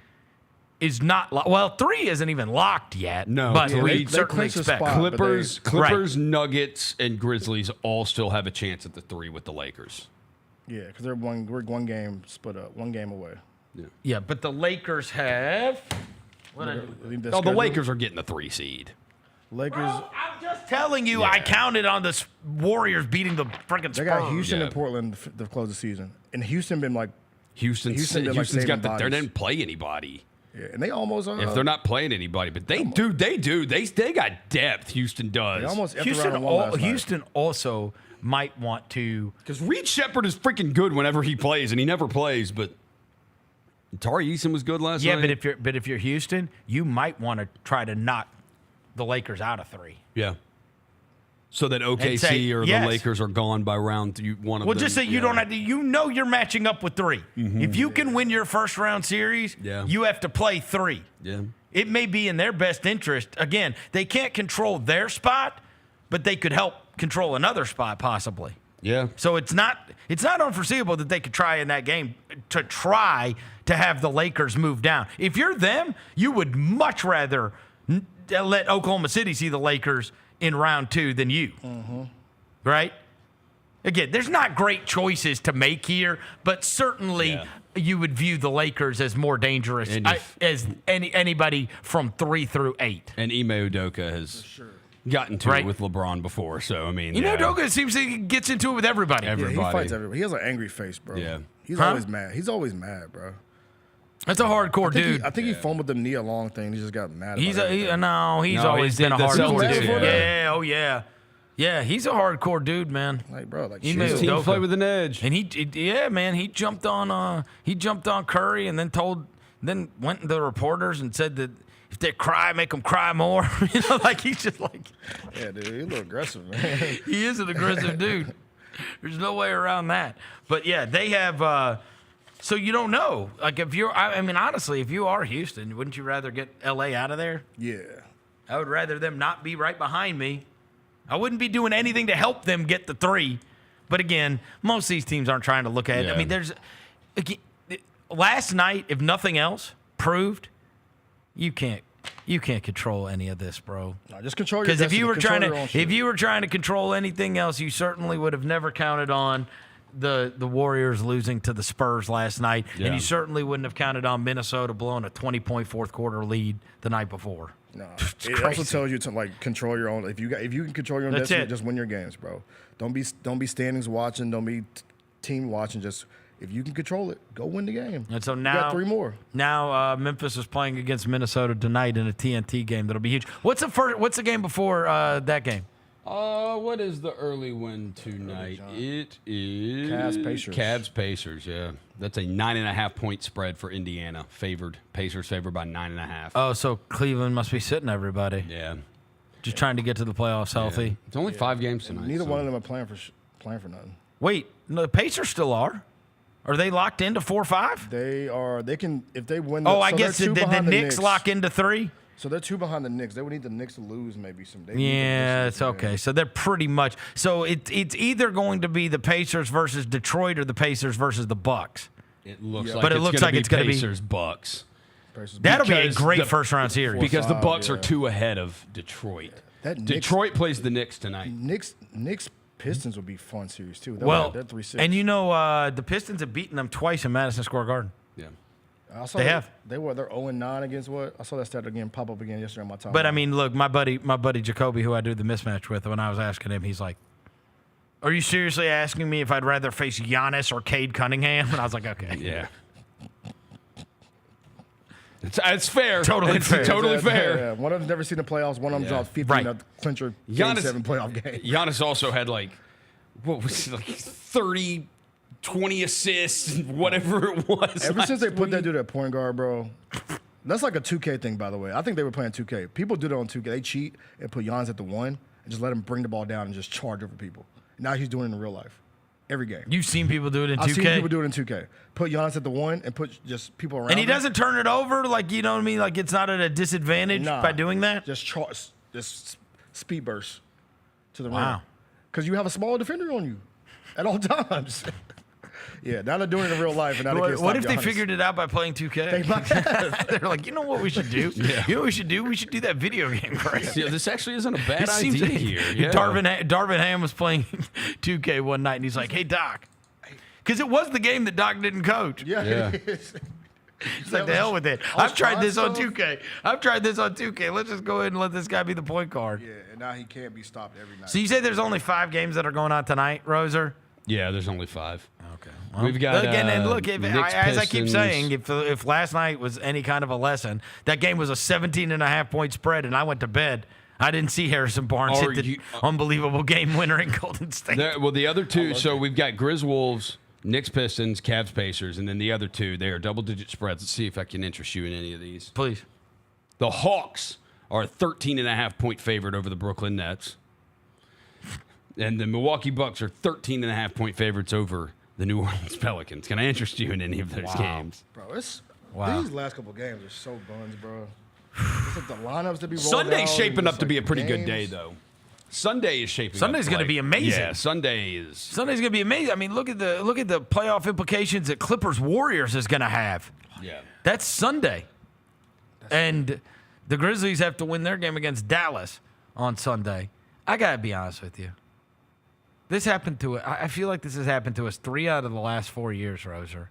Speaker 13: is not locked. Well, 3 isn't even locked yet.
Speaker 4: No,
Speaker 13: but
Speaker 4: three.
Speaker 13: we certainly expect
Speaker 4: Clippers, Nuggets, and Grizzlies all still have a chance at the 3 with the Lakers.
Speaker 15: Yeah, because we're one game split up, 1 game away.
Speaker 13: Yeah, but the Lakers have.
Speaker 4: The Lakers are getting the 3 seed.
Speaker 15: Lakers.
Speaker 13: Bro, I'm just telling you, I counted on the Warriors beating the freaking Spurs.
Speaker 15: They got Houston and Portland to close the season, and Houston been like
Speaker 4: Houston's got they didn't play anybody.
Speaker 15: Yeah, and they almost
Speaker 4: if they're not playing anybody, but they do. They got depth. Houston does.
Speaker 15: They almost
Speaker 13: Houston also might want to,
Speaker 4: because Reed Shepherd is freaking good whenever he plays, and he never plays. But Tari Eason was good last night.
Speaker 13: Yeah, but if you're Houston, you might want to try to knock the Lakers out of 3.
Speaker 4: Yeah. So that OKC or the Lakers are gone by round one of them.
Speaker 13: Well, just so you don't have to, you're matching up with 3.
Speaker 4: Mm-hmm.
Speaker 13: If you can win your first round series, you have to play 3.
Speaker 4: Yeah.
Speaker 13: It may be in their best interest. Again, they can't control their spot, but they could help control another spot possibly.
Speaker 4: Yeah.
Speaker 13: So it's not unforeseeable that they could try in that game to try to have the Lakers move down. If you're them, you would much rather let Oklahoma City see the Lakers in round 2 than you.
Speaker 15: Mm-hmm.
Speaker 13: Right? Again, there's not great choices to make here, but certainly you would view the Lakers as more dangerous as anybody from 3 through 8.
Speaker 4: And Ime Udoka has gotten to it with LeBron before, so I mean,
Speaker 13: Udoka seems like he gets into it with everybody.
Speaker 15: Yeah, he fights everybody. He has an angry face, bro.
Speaker 4: Yeah.
Speaker 15: He's always mad. He's always mad, bro.
Speaker 13: That's a hardcore dude.
Speaker 15: I think he fumbled the Nia Long thing. He just got mad.
Speaker 13: He's always been a hardcore dude. Yeah. Yeah, he's a hardcore dude, man.
Speaker 15: Like, bro, like
Speaker 4: his team play with an edge.
Speaker 13: And he jumped on Curry and then went to the reporters and said that if they cry, make them cry more. Like he's just like,
Speaker 15: yeah, dude, he's a little aggressive, man.
Speaker 13: He is an aggressive dude. There's no way around that. But yeah, they have. So you don't know. Like honestly, if you are Houston, wouldn't you rather get LA out of there?
Speaker 15: Yeah.
Speaker 13: I would rather them not be right behind me. I wouldn't be doing anything to help them get the 3. But again, most of these teams aren't trying to look at it.
Speaker 4: Yeah.
Speaker 13: I mean, last night, if nothing else, proved you can't control any of this, bro.
Speaker 15: No, just control your
Speaker 13: Because if you were
Speaker 15: trying
Speaker 13: to control anything else, you certainly would have never counted on the Warriors losing to the Spurs last night, and you certainly wouldn't have counted on Minnesota blowing a 20-point fourth quarter lead the night before.
Speaker 15: No, it also tells you to like control your own. If you can control your own destiny, just win your games, bro. Don't be standings watching. Don't be team watching. Just if you can control it, go win the game.
Speaker 13: And so
Speaker 15: you
Speaker 13: now
Speaker 15: got 3 more.
Speaker 13: Now Memphis is playing against Minnesota tonight in a TNT game that'll be huge. What's the game before that game?
Speaker 4: What is the early win tonight? It is Cavs Pacers. Yeah, that's a 9.5 point spread for Indiana. Pacers favored by 9.5.
Speaker 13: Oh, so Cleveland must be sitting everybody.
Speaker 4: Yeah,
Speaker 13: just trying to get to the playoffs healthy.
Speaker 4: It's only 5 games tonight.
Speaker 15: Neither one of them are playing for nothing.
Speaker 13: Wait, no, the Pacers still are. Are they locked into 4-5?
Speaker 15: They are. They can if they win.
Speaker 13: I guess did the Knicks lock into 3?
Speaker 15: So they're 2 behind the Knicks. They would need the Knicks to lose maybe some days.
Speaker 13: Yeah, it's okay. So they're pretty much. So it's either going to be the Pacers versus Detroit or the Pacers versus the Bucks.
Speaker 4: It looks
Speaker 13: like it's going to be
Speaker 4: Pacers Bucks.
Speaker 13: That'll be a great first round series
Speaker 4: because the Bucks are 2 ahead of Detroit. Detroit plays the Knicks tonight.
Speaker 15: Knicks Pistons would be fun series too.
Speaker 13: They're
Speaker 15: 3-6.
Speaker 13: And the Pistons have beaten them twice in Madison Square Garden.
Speaker 4: Yeah.
Speaker 13: They're
Speaker 15: 0-9 against what? I saw that stat again pop up again yesterday on my time.
Speaker 13: But I mean, look, my buddy Jacoby, who I do the mismatch with, when I was asking him, he's like, "Are you seriously asking me if I'd rather face Giannis or Cade Cunningham?" And I was like, "Okay,
Speaker 4: yeah." It's fair.
Speaker 13: Totally fair.
Speaker 4: Totally fair.
Speaker 15: Yeah. One of them's never seen the playoffs. One of them dropped 50 in a clincher Game 7 playoff game.
Speaker 4: Giannis also had 30. 20 assists, whatever it was.
Speaker 15: Ever since they put that dude at point guard, bro, that's like a 2K thing, by the way. I think they were playing 2K. People do that on 2K. They cheat and put Giannis at the 1 and just let him bring the ball down and just charge over people. Now he's doing it in real life. every game.
Speaker 13: You've seen people do it in 2K?
Speaker 15: I've seen people do it in 2K. Put Giannis at the 1 and put just people around
Speaker 13: And he
Speaker 15: him.
Speaker 13: doesn't turn it over? Like, you know what I mean? Like, it's not at a disadvantage by doing that?
Speaker 15: Just speed burst to the rim.
Speaker 13: Wow.
Speaker 15: Because you have a small defender on you at all times. Yeah, now they're doing it in real life. And now they can't
Speaker 13: What
Speaker 15: stop
Speaker 13: if they
Speaker 15: Giannis.
Speaker 13: figured it out by playing 2K?
Speaker 15: They might have.
Speaker 13: They're like, you know what we should do?
Speaker 4: Yeah.
Speaker 13: You know what we should do? We should do that video game, right?
Speaker 4: Yeah, this actually isn't a bad
Speaker 13: It seems
Speaker 4: idea
Speaker 13: like
Speaker 4: here. Yeah.
Speaker 13: Darvin Ham was playing 2K one night, and he's like, hey, Doc. Because it was the game that Doc didn't coach.
Speaker 15: Yeah. It is.
Speaker 13: He's like, the hell with it. I've tried this on 2K. Let's just go ahead and let this guy be the point guard.
Speaker 15: Yeah, and now he can't be stopped every night.
Speaker 13: So you say there's only 5 games that are going on tonight, Roser?
Speaker 4: Yeah, there's only 5.
Speaker 13: Okay.
Speaker 4: We've got
Speaker 13: again, and look,
Speaker 4: Knicks,
Speaker 13: as I keep
Speaker 4: Pistons.
Speaker 13: saying, if last night was any kind of a lesson, that game was a 17.5-point spread, and I went to bed. I didn't see Harrison Barnes hit the unbelievable game winner in Golden State.
Speaker 4: The other two, so we've got Grizz Wolves, Knicks Pistons, Cavs Pacers, and then the other two, they are double-digit spreads. Let's see if I can interest you in any of these.
Speaker 13: Please.
Speaker 4: The Hawks are a 13.5-point favorite over the Brooklyn Nets. And the Milwaukee Bucks are 13.5-point favorites over the New Orleans Pelicans. Can I interest you in any of those games?
Speaker 15: Bro, these last couple games are so buns, bro. It's like the lineups to be rolled
Speaker 4: Sunday's
Speaker 15: out,
Speaker 4: shaping
Speaker 15: and
Speaker 4: up
Speaker 15: just
Speaker 4: to be a
Speaker 15: like
Speaker 4: pretty
Speaker 15: games.
Speaker 4: good day, though. Sunday is shaping
Speaker 13: Sunday's
Speaker 4: up.
Speaker 13: going to be amazing.
Speaker 4: Yeah, Sunday's
Speaker 13: going to be amazing. I mean, look at the playoff implications that Clippers Warriors is going to have.
Speaker 4: Yeah.
Speaker 13: That's Sunday. And the Grizzlies have to win their game against Dallas on Sunday. I got to be honest with you. This happened to I feel like this has happened to us 3 out of the last 4 years, Roser,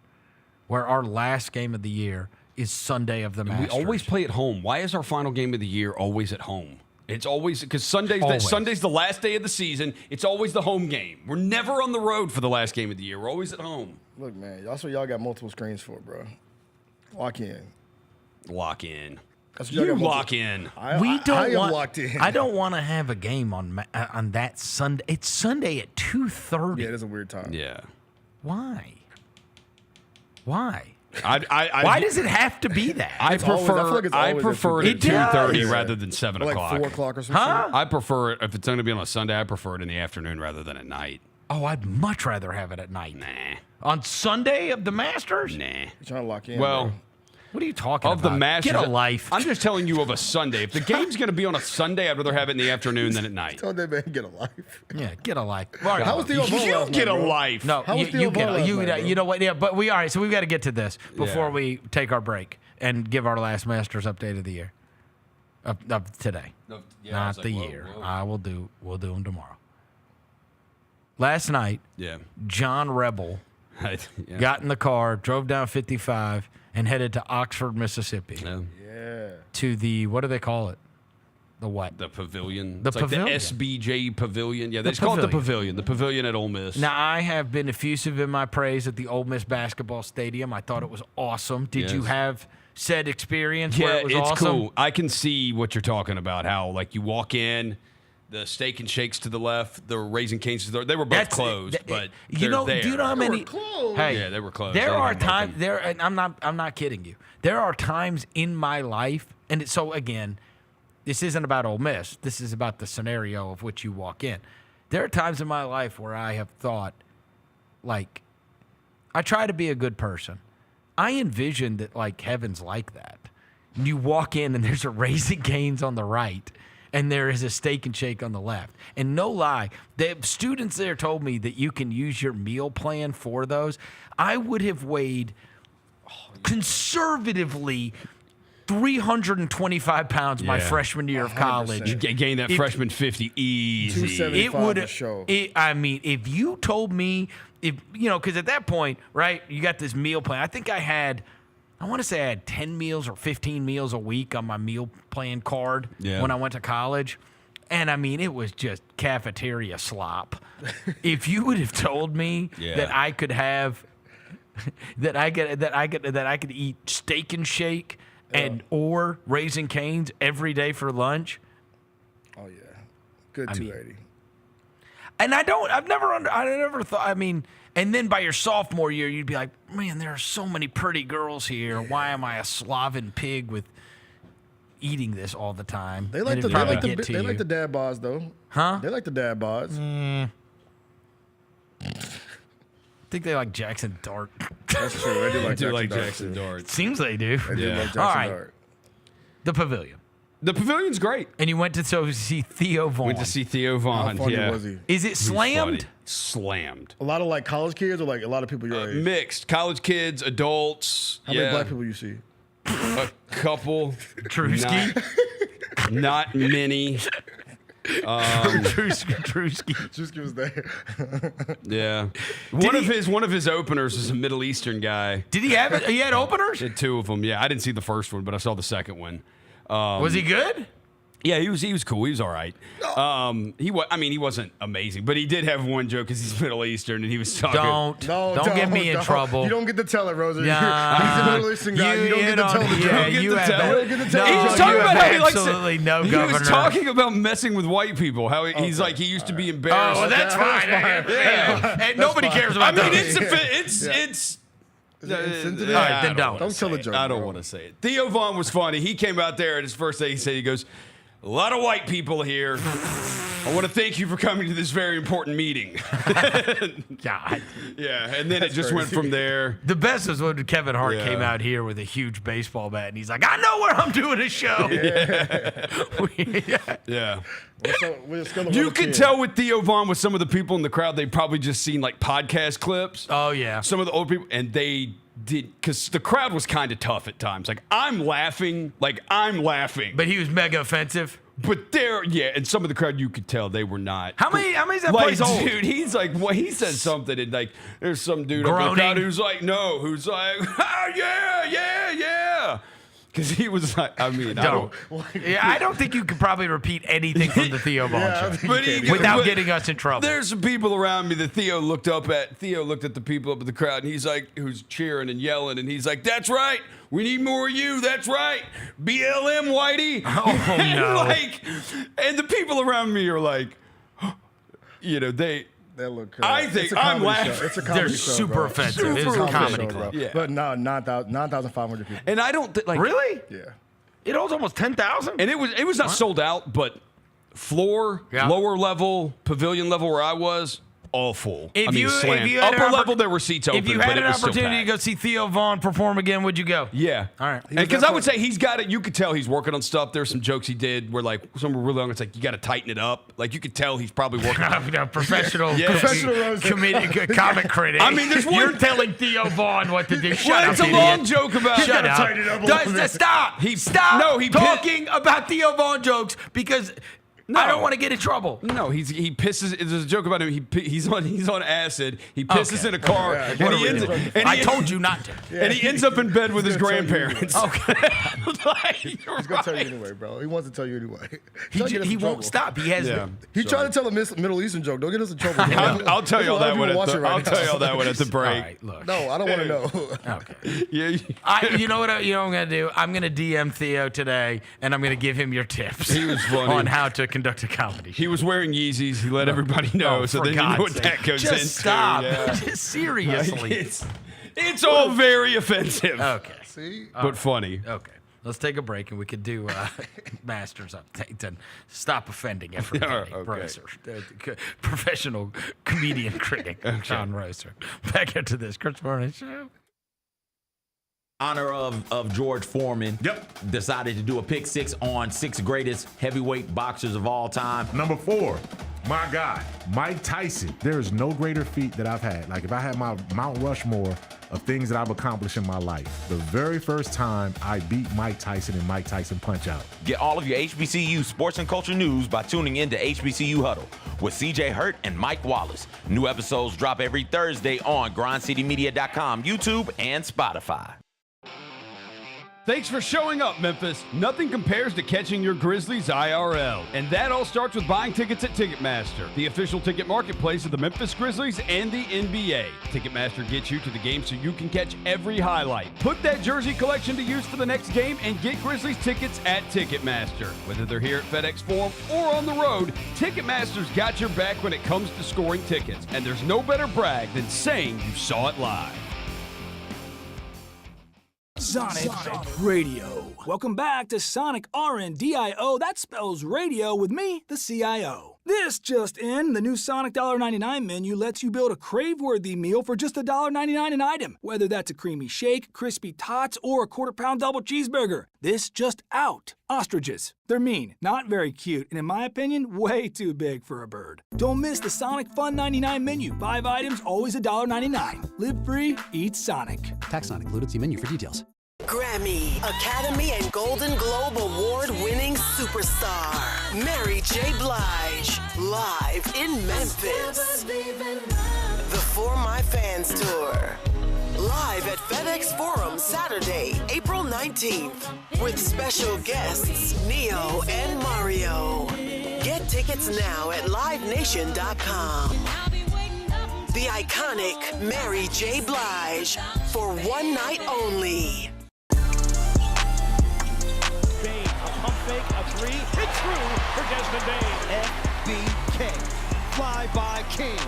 Speaker 13: where our last game of the year is Sunday of the Masters.
Speaker 4: We always play at home. Why is our final game of the year always at home? It's always because Sunday's the last day of the season. It's always the home game. We're never on the road for the last game of the year. We're always at home.
Speaker 15: Look, man, that's what y'all got multiple screens for, bro. Lock in.
Speaker 4: Lock in.
Speaker 15: That's what y'all
Speaker 4: You
Speaker 15: got
Speaker 4: lock in.
Speaker 15: I am locked in.
Speaker 13: I don't want to have a game on that Sunday. It's Sunday at 2:30.
Speaker 15: Yeah, it is a weird time.
Speaker 4: Yeah.
Speaker 13: Why? Why?
Speaker 4: Why
Speaker 13: does it have to be that?
Speaker 4: I prefer it at 2:30 rather than 7
Speaker 15: Like
Speaker 4: o'clock.
Speaker 15: 4 o'clock or something.
Speaker 13: Huh?
Speaker 4: I prefer it if it's going to be on a Sunday. I prefer it in the afternoon rather than at night.
Speaker 13: Oh, I'd much rather have it at night.
Speaker 4: Nah.
Speaker 13: On Sunday of the Masters?
Speaker 4: Nah.
Speaker 15: You're trying to lock in.
Speaker 4: Well.
Speaker 15: bro.
Speaker 13: What are you talking
Speaker 4: Of
Speaker 13: about?
Speaker 4: the Masters,
Speaker 13: Get a life.
Speaker 4: I'm just telling you of a Sunday. If the game's going to be on a Sunday, I'd rather have it in the afternoon than at night.
Speaker 15: Tell that man get a life.
Speaker 13: Yeah, get a life.
Speaker 15: How was Theo Vaughn
Speaker 4: You
Speaker 15: last
Speaker 4: get
Speaker 15: night,
Speaker 4: a
Speaker 15: bro?
Speaker 4: life.
Speaker 13: No,
Speaker 15: How was
Speaker 13: you
Speaker 15: Theo
Speaker 13: get
Speaker 15: Vaughn last night, bro?
Speaker 13: you know what? Yeah, but all right. So we've got to get to this before
Speaker 4: Yeah.
Speaker 13: we take our break and give our last Masters update of the year, of today,
Speaker 4: Yeah, I was
Speaker 13: not
Speaker 4: like,
Speaker 13: the
Speaker 4: whoa,
Speaker 13: year.
Speaker 4: whoa.
Speaker 13: We'll do them tomorrow. Last night,
Speaker 4: Yeah.
Speaker 13: John Rebel
Speaker 4: Yeah.
Speaker 13: got in the car, drove down 55, and headed to Oxford, Mississippi.
Speaker 4: Yeah.
Speaker 15: Yeah.
Speaker 13: To the, what do they call it? The what?
Speaker 4: The pavilion.
Speaker 13: The
Speaker 4: It's like
Speaker 13: pavilion.
Speaker 4: the SBJ pavilion. Yeah, they
Speaker 13: The
Speaker 4: just call it the
Speaker 13: pavilion.
Speaker 4: pavilion. The pavilion at Ole Miss.
Speaker 13: Now, I have been effusive in my praise at the Ole Miss basketball stadium. I thought it was awesome. Did you
Speaker 4: Yes.
Speaker 13: have said experience
Speaker 4: yeah,
Speaker 13: where it was
Speaker 4: it's
Speaker 13: awesome?
Speaker 4: cool. I can see what you're talking about. How like you walk in, the Steak and Shakes to the left, the Raising Cane's to the they were both
Speaker 13: That's-
Speaker 4: closed, but
Speaker 13: you know,
Speaker 4: they're
Speaker 13: do you know how
Speaker 4: there.
Speaker 13: many? Hey,
Speaker 4: Yeah, they were closed.
Speaker 13: There
Speaker 4: They
Speaker 13: are
Speaker 4: didn't have
Speaker 13: times
Speaker 4: them
Speaker 13: there, and I'm not kidding you. There are times in my life, and so again, this isn't about Ole Miss. This is about the scenario of which you walk in. There are times in my life where I have thought, like, I try to be a good person. I envision that like heaven's like that. You walk in and there's a Raising Cane's on the right, and there is a Steak and Shake on the left. And no lie, the students there told me that you can use your meal plan for those. I would have weighed conservatively 325 pounds my
Speaker 4: Yeah.
Speaker 13: freshman year of
Speaker 15: 100%.
Speaker 13: college.
Speaker 4: You gain that freshman 50 easy.
Speaker 15: 270.
Speaker 13: It would
Speaker 15: for sure.
Speaker 13: I mean, if you told me, because at that point, right, you got this meal plan. I think I want to say I had 10 meals or 15 meals a week on my meal plan card when I went to college. And I mean, it was just cafeteria slop. If you would have told me that I could have, that I could eat Steak and Shake or Raising Cane's every day for lunch.
Speaker 15: Oh yeah, good 280.
Speaker 13: And I never thought, I mean, and then by your sophomore year, you'd be like, man, there are so many pretty girls here. Why am I a Slavic pig with eating this all the time?
Speaker 15: They like
Speaker 13: And
Speaker 15: the
Speaker 13: it'd
Speaker 15: they
Speaker 13: probably
Speaker 15: like the,
Speaker 13: get to
Speaker 15: they
Speaker 13: you.
Speaker 15: like the dad bods though.
Speaker 13: Huh?
Speaker 15: They like the dad bods.
Speaker 13: think they like Jackson Dart.
Speaker 15: That's true. They do like
Speaker 4: Jackson Dart.
Speaker 13: Seems they do.
Speaker 15: They do like Jackson
Speaker 13: All right.
Speaker 15: Dart.
Speaker 13: The Pavilion.
Speaker 4: The Pavilion's great.
Speaker 13: And you went to see Theo Vaughn.
Speaker 4: Went to see Theo Vaughn.
Speaker 15: How funny
Speaker 4: yeah.
Speaker 15: was he?
Speaker 13: Is it
Speaker 4: He's
Speaker 13: slammed?
Speaker 4: funny. Slammed.
Speaker 15: A lot of like college kids or like a lot of people your age?
Speaker 4: Mixed. College kids, adults.
Speaker 15: How many black people you see?
Speaker 4: A couple.
Speaker 13: Drewski.
Speaker 4: Not many.
Speaker 15: Drewski was there.
Speaker 4: Yeah. One of his openers is a Middle Eastern guy.
Speaker 13: Did he have it? He had openers?
Speaker 4: Did two of them. Yeah, I didn't see the first one, but I saw the second one.
Speaker 13: Was he good?
Speaker 4: Yeah, he was cool. He was all right. He wasn't amazing, but he did have one joke because he's Middle Eastern and he was talking.
Speaker 13: Don't get me in trouble.
Speaker 15: You don't get to tell it, Rosa.
Speaker 13: Nah.
Speaker 15: He's a Middle Eastern guy. You don't get to tell the joke.
Speaker 4: You don't get to tell
Speaker 13: No,
Speaker 4: He was talking
Speaker 13: you
Speaker 4: about
Speaker 13: have
Speaker 4: how he likes
Speaker 13: absolutely
Speaker 4: to,
Speaker 13: no
Speaker 4: He
Speaker 13: governor.
Speaker 4: was talking about messing with white people. How he's like he used to be embarrassed.
Speaker 13: Oh, well, that's fine.
Speaker 4: Yeah.
Speaker 13: And nobody cares about that.
Speaker 4: It's
Speaker 13: all right, then don't
Speaker 15: tell the joke.
Speaker 4: I don't want to say it. Theo Vaughn was funny. He came out there and his first day he said, he goes, a lot of white people here. I want to thank you for coming to this very important meeting.
Speaker 13: God.
Speaker 4: Yeah, and then it just went from there.
Speaker 13: The best was when Kevin Hart came out here with a huge baseball bat, and he's like, I know where I'm doing a show.
Speaker 4: Yeah.
Speaker 15: Yeah.
Speaker 4: You could tell with Theo Vaughn, with some of the people in the crowd, they'd probably just seen like podcast clips.
Speaker 13: Oh, yeah.
Speaker 4: Some of the old people, and they did, because the crowd was kind of tough at times. Like, I'm laughing.
Speaker 13: But he was mega offensive.
Speaker 4: But and some of the crowd, you could tell they were not.
Speaker 13: How many is that
Speaker 4: like,
Speaker 13: place old?
Speaker 4: Dude, he's like, he said something, and like, there's some dude up in the crowd who's like, oh, yeah. Because he was like, I
Speaker 13: don't think you could probably repeat anything from the Theo Vaughn show without getting us in trouble.
Speaker 4: There's some people around me that Theo looked at the people up in the crowd, and he's like, who's cheering and yelling, and he's like, that's right. We need more of you. That's right. BLM, Whitey.
Speaker 13: Oh,
Speaker 4: no. And the people around me are like, they
Speaker 15: look crazy.
Speaker 4: I think I'm laughing.
Speaker 15: It's a comedy
Speaker 13: They're
Speaker 15: show,
Speaker 13: super
Speaker 15: bro.
Speaker 13: offensive. It's a comedy club.
Speaker 4: Yeah.
Speaker 15: But no, 9,500 people.
Speaker 4: And I don't like.
Speaker 13: Really?
Speaker 15: Yeah.
Speaker 13: It holds almost 10,000?
Speaker 4: And it was not sold out, but floor, lower level, pavilion level where I was, all full. Slammed. Upper level, there were seats open.
Speaker 13: If you had an opportunity to go see Theo Vaughn perform again, would you go?
Speaker 4: Yeah.
Speaker 13: All right.
Speaker 4: Because I would say he's got it. You could tell he's working on stuff. There's some jokes he did where like some were really long. It's like you got to tighten it up. Like you could tell he's probably working on
Speaker 13: professional comic critic.
Speaker 4: I mean,
Speaker 13: You're telling Theo Vaughn what to do. Shut up,
Speaker 4: it's a long joke about.
Speaker 13: Shut up.
Speaker 15: Tighten it up a little bit.
Speaker 13: Stop. Stop talking about Theo Vaughn jokes because I don't want to get in trouble.
Speaker 4: No, he pisses. There's a joke about him. He's on acid. He pisses in a car,
Speaker 13: I told you not to.
Speaker 4: And he ends up in bed with his grandparents.
Speaker 13: Okay.
Speaker 15: He's gonna tell you anyway, bro. He wants to tell you anyway.
Speaker 13: He won't stop. He has.
Speaker 15: He tried to tell a Middle Eastern joke. Don't get us in trouble.
Speaker 4: I'll tell you all that one. I'll tell you all that one at the break.
Speaker 13: All right, look.
Speaker 15: No, I don't want to know.
Speaker 13: Okay.
Speaker 4: Yeah.
Speaker 13: You know what I'm gonna do? I'm gonna DM Theo today, and I'm gonna give him your tips.
Speaker 4: He was funny
Speaker 13: on how to conduct a comedy show.
Speaker 4: He was wearing Yeezys. He let everybody know, so then you know what that goes into.
Speaker 13: Just stop.
Speaker 4: Yeah.
Speaker 13: Just seriously.
Speaker 4: It's all very offensive.
Speaker 13: Okay.
Speaker 15: See?
Speaker 4: But funny.
Speaker 13: Okay. Let's take a break and we could do Masters update and stop offending everybody.
Speaker 4: Okay.
Speaker 13: Professional comedian critic, John Roser. Back into this Chris Vernon Show.
Speaker 12: Honor of George Foreman.
Speaker 16: Yep.
Speaker 12: Decided to do a pick six on 6 greatest heavyweight boxers of all time.
Speaker 16: Number 4, my guy, Mike Tyson. There is no greater feat that I've had. Like if I had my Mount Rushmore of things that I've accomplished in my life, the very first time I beat Mike Tyson in Mike Tyson Punch-Out.
Speaker 10: Get all of your HBCU sports and culture news by tuning in to HBCU Huddle with CJ Hurt and Mike Wallace. New episodes drop every Thursday on grindcitymedia.com, YouTube, and Spotify.
Speaker 4: Thanks for showing up, Memphis. Nothing compares to catching your Grizzlies IRL. And that all starts with buying tickets at Ticketmaster, the official ticket marketplace of the Memphis Grizzlies and the NBA. Ticketmaster gets you to the game so you can catch every highlight. Put that jersey collection to use for the next game and get Grizzlies tickets at Ticketmaster. Whether they're here at FedEx Forum or on the road, Ticketmaster's got your back when it comes to scoring tickets. And there's no better brag than saying you saw it live.
Speaker 17: Sonic Radio. Welcome back to Sonic RNDIO. That spells radio with me, the CIO. This just in, the new Sonic $1.99 menu lets you build a crave-worthy meal for just $1.99 an item, whether that's a creamy shake, crispy tots, or a quarter-pound double cheeseburger. This just out. Ostriches. They're mean, not very cute, and in my opinion, way too big for a bird. Don't miss the Sonic Fun 99 menu. 5 items, always $1.99. Live free, eat Sonic.
Speaker 18: Tax not included. See menu for details.
Speaker 19: Grammy, Academy, and Golden Globe Award-winning superstar Mary J. Blige, live in Memphis. The For My Fans Tour, live at FedEx Forum Saturday, April 19th, with special guests Neo and Mario. Get tickets now at livenation.com. The iconic Mary J. Blige for one night only.
Speaker 3: Fake, a three, it's true for Desmond Bain. FBK, fly by King.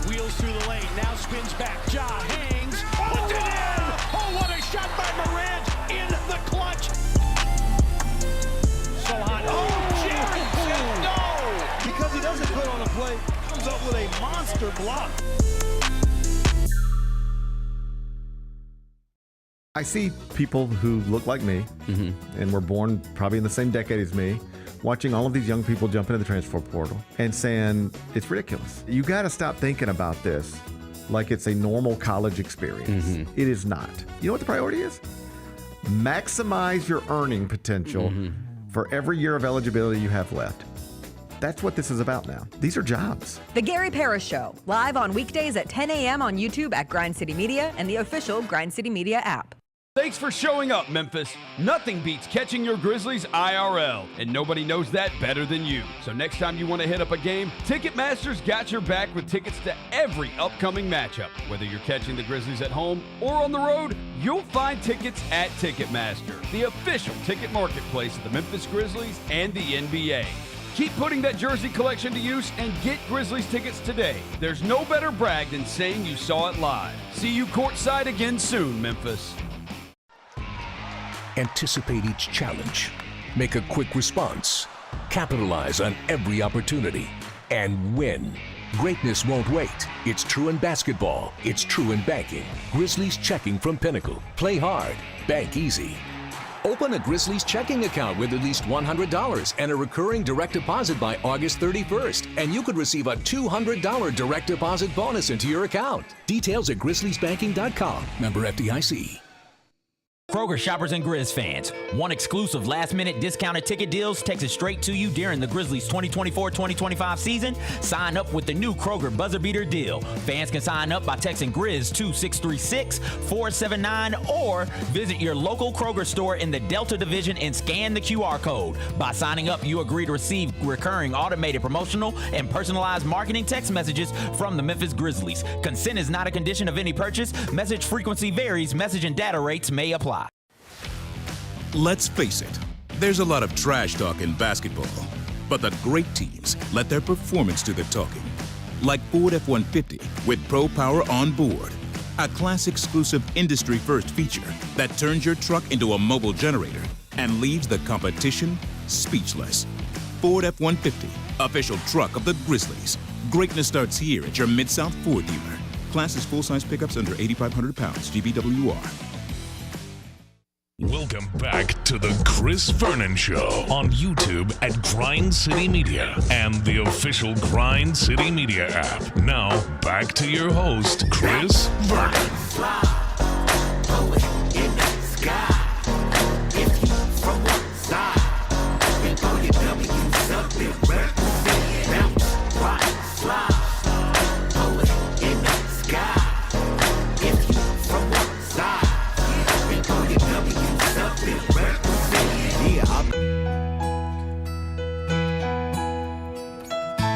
Speaker 3: Wheels through the lane, now spins back. Ja hangs, puts it in. Oh, what a shot by Morant in the clutch. So hot. Oh, Jerry said no.
Speaker 15: Because he doesn't put on a play, comes up with a monster block.
Speaker 20: I see people who look like me and were born probably in the same decade as me, watching all of these young people jump into the transfer portal and saying it's ridiculous. You got to stop thinking about this like it's a normal college experience. It is not. You know what the priority is? Maximize your earning potential for every year of eligibility you have left. That's what this is about now. These are jobs.
Speaker 6: The Gary Parrish Show, live on weekdays at 10 a.m. on YouTube at Grind City Media and the official Grind City Media app.
Speaker 4: Thanks for showing up, Memphis. Nothing beats catching your Grizzlies IRL, and nobody knows that better than you. So next time you want to hit up a game, Ticketmaster's got your back with tickets to every upcoming matchup. Whether you're catching the Grizzlies at home or on the road, you'll find tickets at Ticketmaster, the official ticket marketplace of the Memphis Grizzlies and the NBA. Keep putting that jersey collection to use and get Grizzlies tickets today. There's no better brag than saying you saw it live. See you courtside again soon, Memphis.
Speaker 1: Anticipate each challenge. Make a quick response. Capitalize on every opportunity. And win. Greatness won't wait. It's true in basketball. It's true in banking. Grizzlies Checking from Pinnacle. Play hard. Bank easy. Open a Grizzlies checking account with at least $100 and a recurring direct deposit by August 31st. And you could receive a $200 direct deposit bonus into your account. Details at grizzliesbanking.com. Member FDIC.
Speaker 10: Kroger shoppers and Grizz fans, want exclusive last-minute discounted ticket deals texted straight to you during the Grizzlies 2024-2025 season? Sign up with the new Kroger Buzzer Beater deal. Fans can sign up by texting Grizz to 636-479 or visit your local Kroger store in the Delta Division and scan the QR code. By signing up, you agree to receive recurring automated promotional and personalized marketing text messages from the Memphis Grizzlies. Consent is not a condition of any purchase. Message frequency varies. Message and data rates may apply.
Speaker 22: Let's face it, there's a lot of trash talk in basketball, but the great teams let their performance do the talking. Like Ford F-150 with Pro Power on board, a class-exclusive industry-first feature that turns your truck into a mobile generator and leaves the competition speechless. Ford F-150, official truck of the Grizzlies. Greatness starts here at your Mid-South Ford dealer. Class is full-size pickups under 8,500 pounds, GVWR.
Speaker 7: Welcome back to the Chris Vernon Show on YouTube at Grind City Media and the official Grind City Media app. Now, back to your host, Chris Vernon.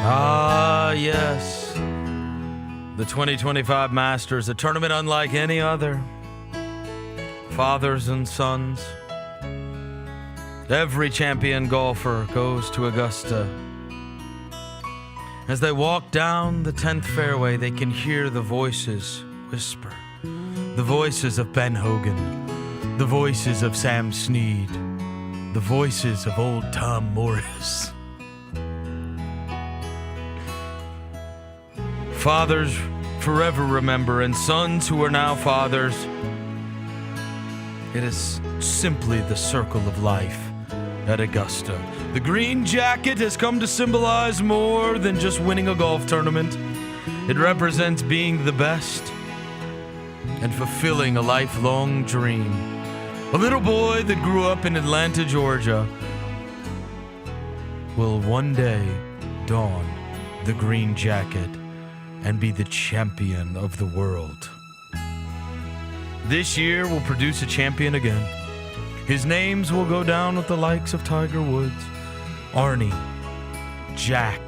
Speaker 13: Ah, yes. The 2025 Masters, a tournament unlike any other. Fathers and sons. Every champion golfer goes to Augusta. As they walk down the 10th fairway, they can hear the voices whisper. The voices of Ben Hogan. The voices of Sam Snead. The voices of old Tom Morris. fathers forever remember, and sons who are now fathers. It is simply the circle of life at Augusta. The green jacket has come to symbolize more than just winning a golf tournament. It represents being the best and fulfilling a lifelong dream. A little boy that grew up in Atlanta, Georgia, will one day don the green jacket and be the champion of the world. This year will produce a champion again. His names will go down with the likes of Tiger Woods, Arnie, Jack,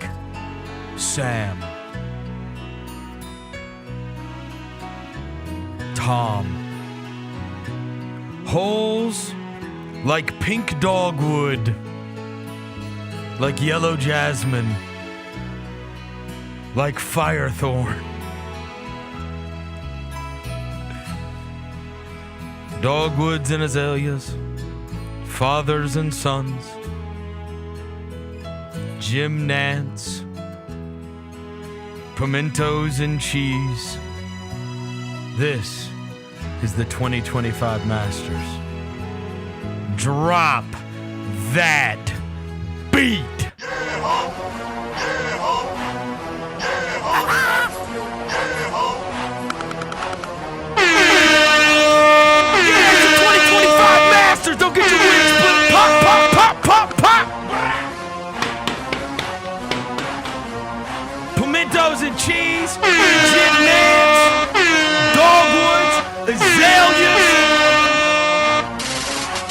Speaker 13: Sam, Tom. Holes like pink dogwood, like yellow jasmine, like firethorn. Dogwoods and azaleas, fathers and sons, Jim Nance, pimentos and cheese. This is the 2025 Masters. Drop that beat. Don't get your wings split. Pop, pop, pop, pop, pop. Pimentos and cheese, gin nance, dogwoods, azaleas.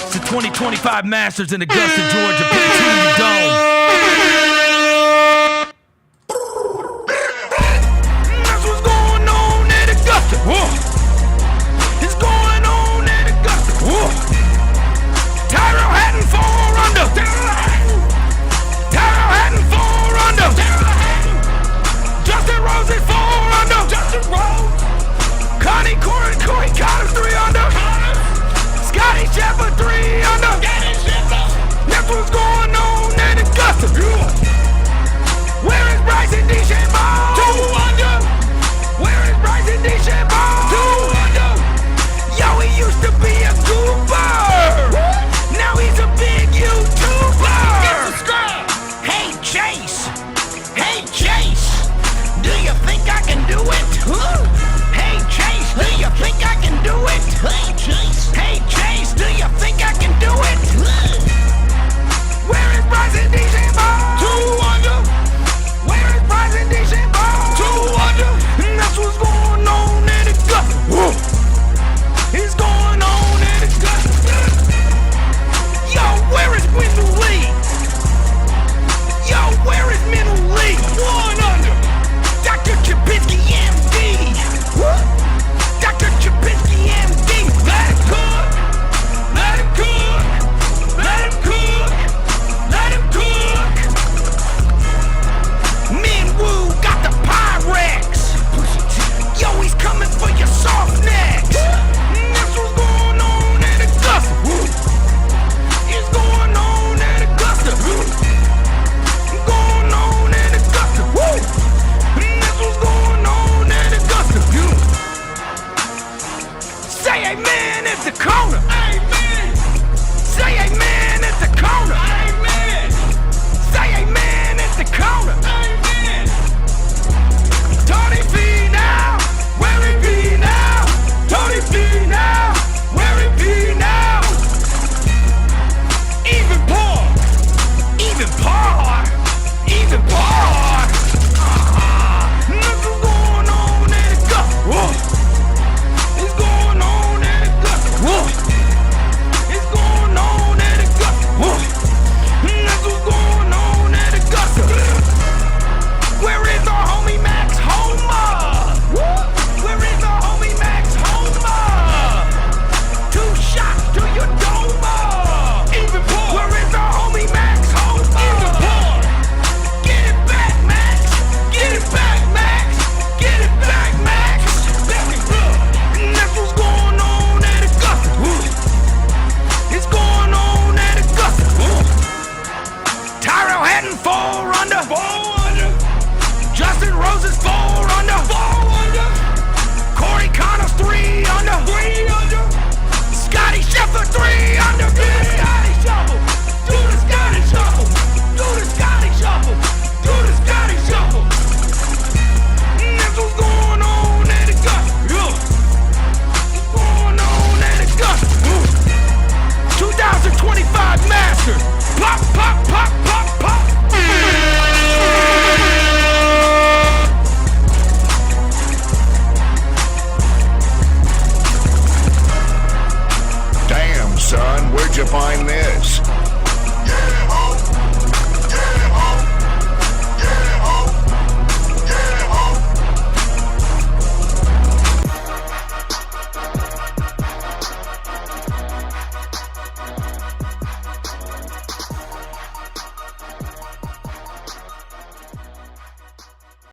Speaker 13: It's the 2025 Masters in Augusta, Georgia. Put it to your dome. That's what's going on at Augusta. Whoa. It's going on at Augusta. Whoa. Tyrell Hatton 4 under. Tyrell Hatton 4 under. Justin Rose is 4 under. Justin Rose. Connie Corey Connors 3 under. Scotty Shepard 3 under. That's what's going on at Augusta. Where is Bryson DeChambeau?